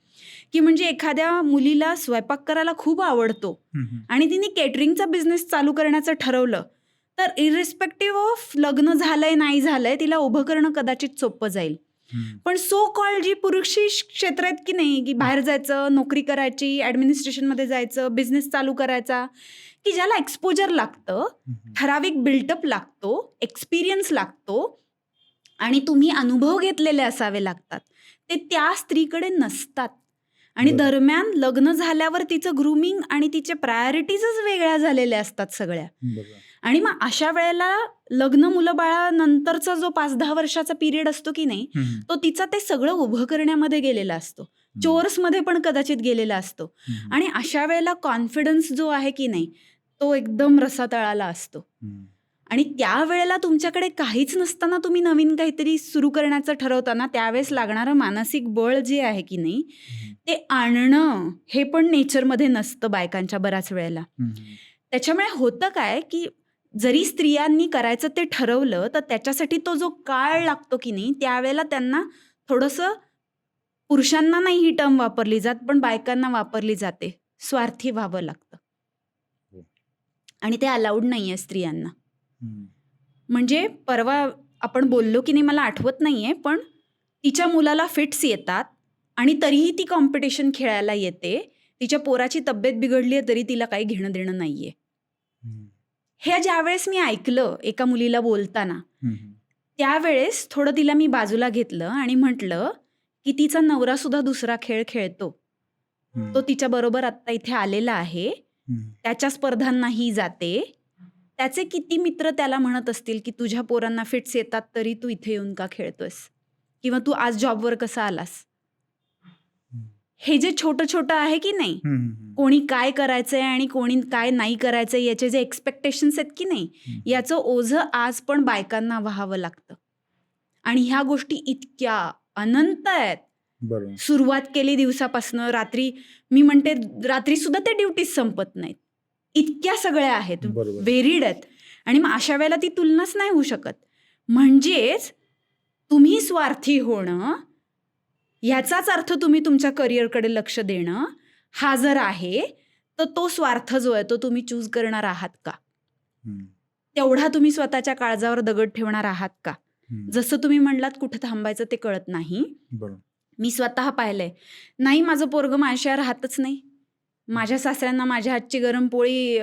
की म्हणजे एखाद्या मुलीला स्वयंपाक करायला खूप आवडतो हं, हं. आणि तिने केटरिंगचा बिझनेस चालू करण्याचं ठरवलं, तर इरिस्पेक्टिव्ह ऑफ लग्न झालंय नाही झालंय, तिला उभं करणं कदाचित सोपं जाईल. हं. पण सो कॉल्ड जी पुरुषी क्षेत्र आहेत की नाही, की बाहेर जायचं, नोकरी करायची, ॲडमिनिस्ट्रेशनमध्ये जायचं, बिझनेस चालू करायचा, की ज्याला एक्सपोजर लागतं, हं, हं. ठराविक बिल्डअप लागतो, एक्सपिरियन्स लागतो आणि तुम्ही अनुभव घेतलेले असावे लागतात. ते त्या स्त्रीकडे नसतात. आणि बरं. दरम्यान लग्न झाल्यावर तिचं ग्रूमिंग आणि तिचे प्रायोरिटीजच वेगळ्या झालेल्या असतात सगळ्या. बरोबर. आणि मग अशा वेळेला लग्न मुलं-बाळानंतरचा जो 5-10 वर्षाचा पिरियड असतो की नाही, हं, हं. तो तिचा ते सगळं उभं करण्यामध्ये गेलेला असतो. हं. चोर्समध्ये पण कदाचित गेलेला असतो. हं, हं. आणि अशा वेळेला कॉन्फिडन्स जो आहे की नाही, तो एकदम रसातळाला असतो. हं. आणि त्यावेळेला तुमच्याकडे काहीच नसताना तुम्ही नवीन काहीतरी सुरू करण्याचं ठरवताना त्यावेळेस लागणारं मानसिक बळ जे आहे की नाही, हं. ते आणणं हे पण नेचरमध्ये नसतं बायकांच्या बऱ्याच वेळेला. हं, हं. त्याच्यामुळे होतं काय, की जरी स्त्रियांनी करायचं ते ठरवलं, तर त्याच्यासाठी तो जो काळ लागतो की नाही, त्यावेळेला त्यांना थोडंसं, पुरुषांना नाही ही टर्म वापरली जात, पण बायकांना वापरली जाते, स्वार्थी व्हावं लागतं. हो. आणि ते अलाउड नाहीये स्त्रियांना. हं. म्हणजे परवा आपण बोललो की नाही मला आठवत नाहीये, पण तिच्या मुलाला फिट्स येतात आणि तरीही ती कॉम्पिटिशन खेळायला येते. तिच्या पोराची तब्येत बिघडली आहे तरी तिला काही घेणं देणं नाहीये. हं. हे ज्यावेळेस मी ऐकलं एका मुलीला बोलताना, हं, हं. त्यावेळेस थोडं तिला मी बाजूला घेतलं आणि म्हटलं, की तिचा नवरा सुद्धा दुसरा खेळ खेळतो. हं. तो तिच्याबरोबर आत्ता इथे आलेला आहे. हं. त्याच्या स्पर्धांनाही जाते. त्याचे किती मित्र त्याला म्हणत असतील, की तुझ्या पोरांना फिट्स येतात तरी तू इथे येऊन का खेळतोयस? किंवा तू आज जॉबवर कसा आलास? हं. हे जे छोटं-छोटं आहे की नाही, हं, हं. कोणी काय करायचंय आणि कोणी काय नाही करायचंय याचे जे एक्स्पेक्टेशन्स आहेत की नाही, हं. याचं ओझं आज पण बायकांना वहावं लागतं. आणि ह्या गोष्टी इतक्या अनंत आहेत. बरोबर. सुरुवात केली दिवसापासनं रात्री, मी म्हणते रात्री सुद्धा ते ड्युटीज संपत नाहीत. इतक्या सगळ्या आहेत, बरोबर. व्हेरिड आहेत. आणि मग अशा वेळेला ती तुलनाच नाही होऊ शकत. म्हणजेच तुम्ही स्वार्थी होणं याचाच अर्थ तुम्ही तुमच्या करिअरकडे लक्ष देणं हा जर आहे, तर तो स्वार्थ जो आहे तो तुम्ही चूज करणार आहात का? हम्म. तेवढा तुम्ही स्वतःच्या काळजावर दगड ठेवणार आहात का? हम्म. जसं तुम्ही म्हणलात कुठं थांबायचं ते कळत नाही. बरोबर. मी स्वतः पाहिलंय. नाही, माझं पोरगं माझ्याशिवाय राहतच नाही. माझ्या सासऱ्यांना माझ्या हातची गरम पोळी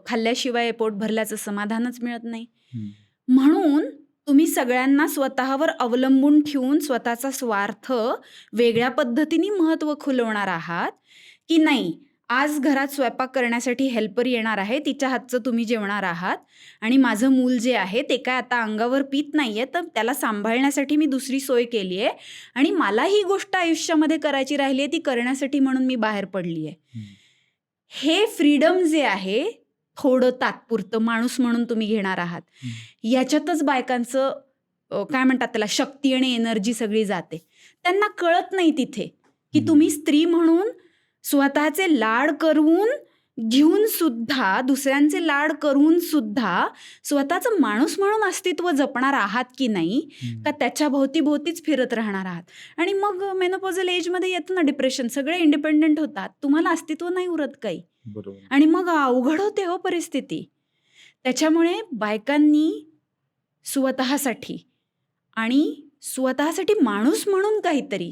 खाल्ल्याशिवाय पोट भरल्याचं समाधानच मिळत नाही. हम्म. म्हणून तुम्ही सगळ्यांना स्वतःवर अवलंबून ठेवून स्वतःचा स्वार्थ वेगळ्या पद्धतीने महत्त्व खुलवणार आहात की नाही. आज घरात स्वयंपाक करण्यासाठी हेल्पर येणार आहे, तिच्या हातचं तुम्ही जेवणार आहात आणि माझं मूल जे आहे ते काय आता अंगावर पीत नाहीये, तर त्याला सांभाळण्यासाठी मी दुसरी सोय केली आहे आणि मला ही गोष्ट आयुष्यामध्ये करायची राहिली आहे, ती करण्यासाठी म्हणून मी बाहेर पडली आहे. हम्म. हे फ्रीडम जे आहे थोडं तात्पुरतं माणूस म्हणून तुम्ही घेणार आहात. याच्यातच बायकांचं काय म्हणतात त्याला, शक्ती आणि एनर्जी सगळी जाते. त्यांना कळत नाही तिथे की तुम्ही स्त्री म्हणून स्वतःचे लाड करून घेऊन सुद्धा, दुसऱ्यांचे लाड करून सुद्धा स्वतःचं माणूस म्हणून अस्तित्व जपणार आहात की नाही, का त्याच्या भोवतीच फिरत राहणार आहात. आणि मग मेनोपॉझल एजमध्ये येतं ना डिप्रेशन, सगळे इंडिपेंडेंट होतात, तुम्हाला अस्तित्व नाही उरत काही. बरोबर. आणि मग अवघड होते हो परिस्थिती. त्याच्यामुळे बायकांनी स्वतःसाठी आणि स्वतःसाठी माणूस म्हणून काहीतरी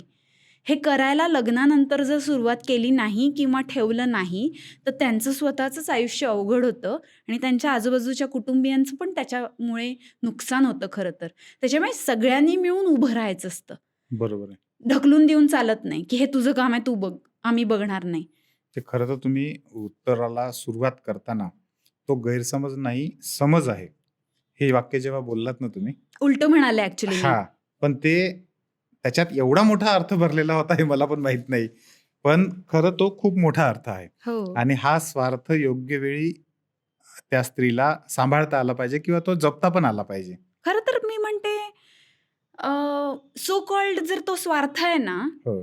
हे करायला लग्नानंतर जर सुरुवात केली नाही किंवा ठेवलं नाही, तर त्यांचं स्वतःचंच आयुष्य अवघड होतं आणि त्यांच्या आजूबाजूच्या कुटुंबियांचं पण त्याच्यामुळे नुकसान होतं खरं तर. त्याच्यामुळे सगळ्यांनी मिळून उभं राहायचं असतं. बरोबर आहे. ढकलून देऊन चालत नाही की हे तुझं काम आहे, तू बघ, आम्ही बघणार नाही. ते खरं तर तुम्ही उत्तराला सुरुवात करताना तो गैरसमज नाही, समज आहे, हे वाक्य जेव्हा बोललात ना तुम्ही, उलटं म्हणाले ऍक्च्युली. हा, पण ते त्याच्यात एवढा मोठा अर्थ भरलेला होता हे मला पण माहित नाही, पण खरं तो खूप मोठा अर्थ आहे. हो. आणि हा स्वार्थ योग्य वेळी त्या स्त्रीला सांभाळता आला पाहिजे किंवा तो जपता पण आला पाहिजे. खरं तर मी म्हणते सो कॉल्ड जर तो स्वार्थ आहे ना, हो.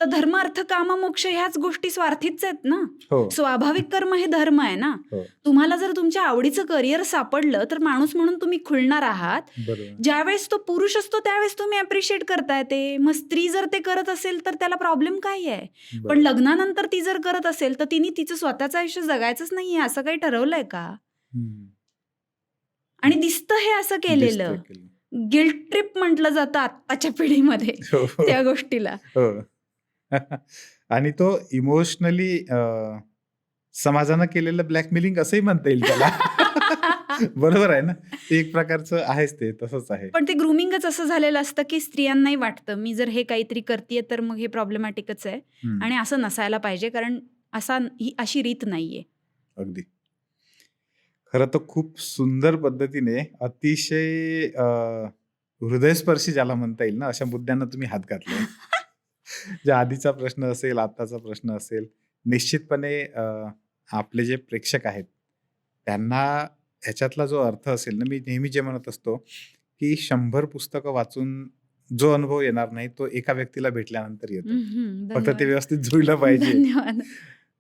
तर धर्म अर्थ काम मोक्ष ह्याच गोष्टी स्वार्थीच आहेत ना. हो. स्वाभाविक कर्म हे धर्म आहे ना. हो. तुम्हाला जर तुमच्या आवडीचं करिअर सापडलं तर माणूस म्हणून तुम्ही खुलणार आहात. बरोबर. ज्यावेळेस तो पुरुष असतो त्यावेळेस तुम्ही अप्रिशिएट करताय ते. मग स्त्री जर ते करत असेल तर त्याला प्रॉब्लेम काय आहे? पण बरोबर. लग्नानंतर ती जर करत असेल तर तिने तिचं स्वतःचं आयुष्य जगायचंच नाहीये असं काही ठरवलंय का? हम्म. आणि दिसतं हे असं केलेलं. दिसतंय केलं. गिल्ट ट्रिप म्हटलं जातं आत्ताच्या पिढीमध्ये हो. त्या गोष्टीला. हो. आणि तो इमोशनली समाजानं केलेलं ब्लॅकमेलिंग असंही म्हणता येईल त्याला. बरोबर आहे ना, ते एक प्रकारचं आहेच, ते तसंच आहे. पण ते ग्रूमिंगच असं झालेलं असतं की स्त्रियांनाही वाटतं मी जर हे काहीतरी करतेय तर मग हे प्रॉब्लेमॅटिकच आहे हम्म. आणि असं नसायला पाहिजे, कारण ही अशी रीत नाहीये. अगदी खरं तर खूप सुंदर पद्धतीने, अतिशय हृदयस्पर्शी ज्याला म्हणता येईल ना, अशा मुद्द्यांना तुम्ही हात घातले. जे आधीचा प्रश्न असेल, आत्ताचा प्रश्न असेल, निश्चितपणे आपले जे प्रेक्षक आहेत त्यांना ह्याच्यातला जो अर्थ असेल ना, मी नेहमी जे म्हणत असतो की 100 पुस्तकं वाचून जो अनुभव येणार नाही तो एका व्यक्तीला भेटल्यानंतर येतो. फक्त ते धन्यवाद. व्यवस्थित जुळलं पाहिजे. धन्यवाद.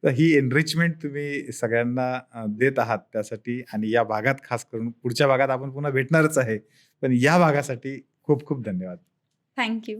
तर ही एनरिचमेंट तुम्ही सगळ्यांना देत आहात त्यासाठी, आणि या भागात खास करून, पुढच्या भागात आपण पुन्हा भेटणारच आहे, पण या भागासाठी खूप खूप धन्यवाद. थँक्यू.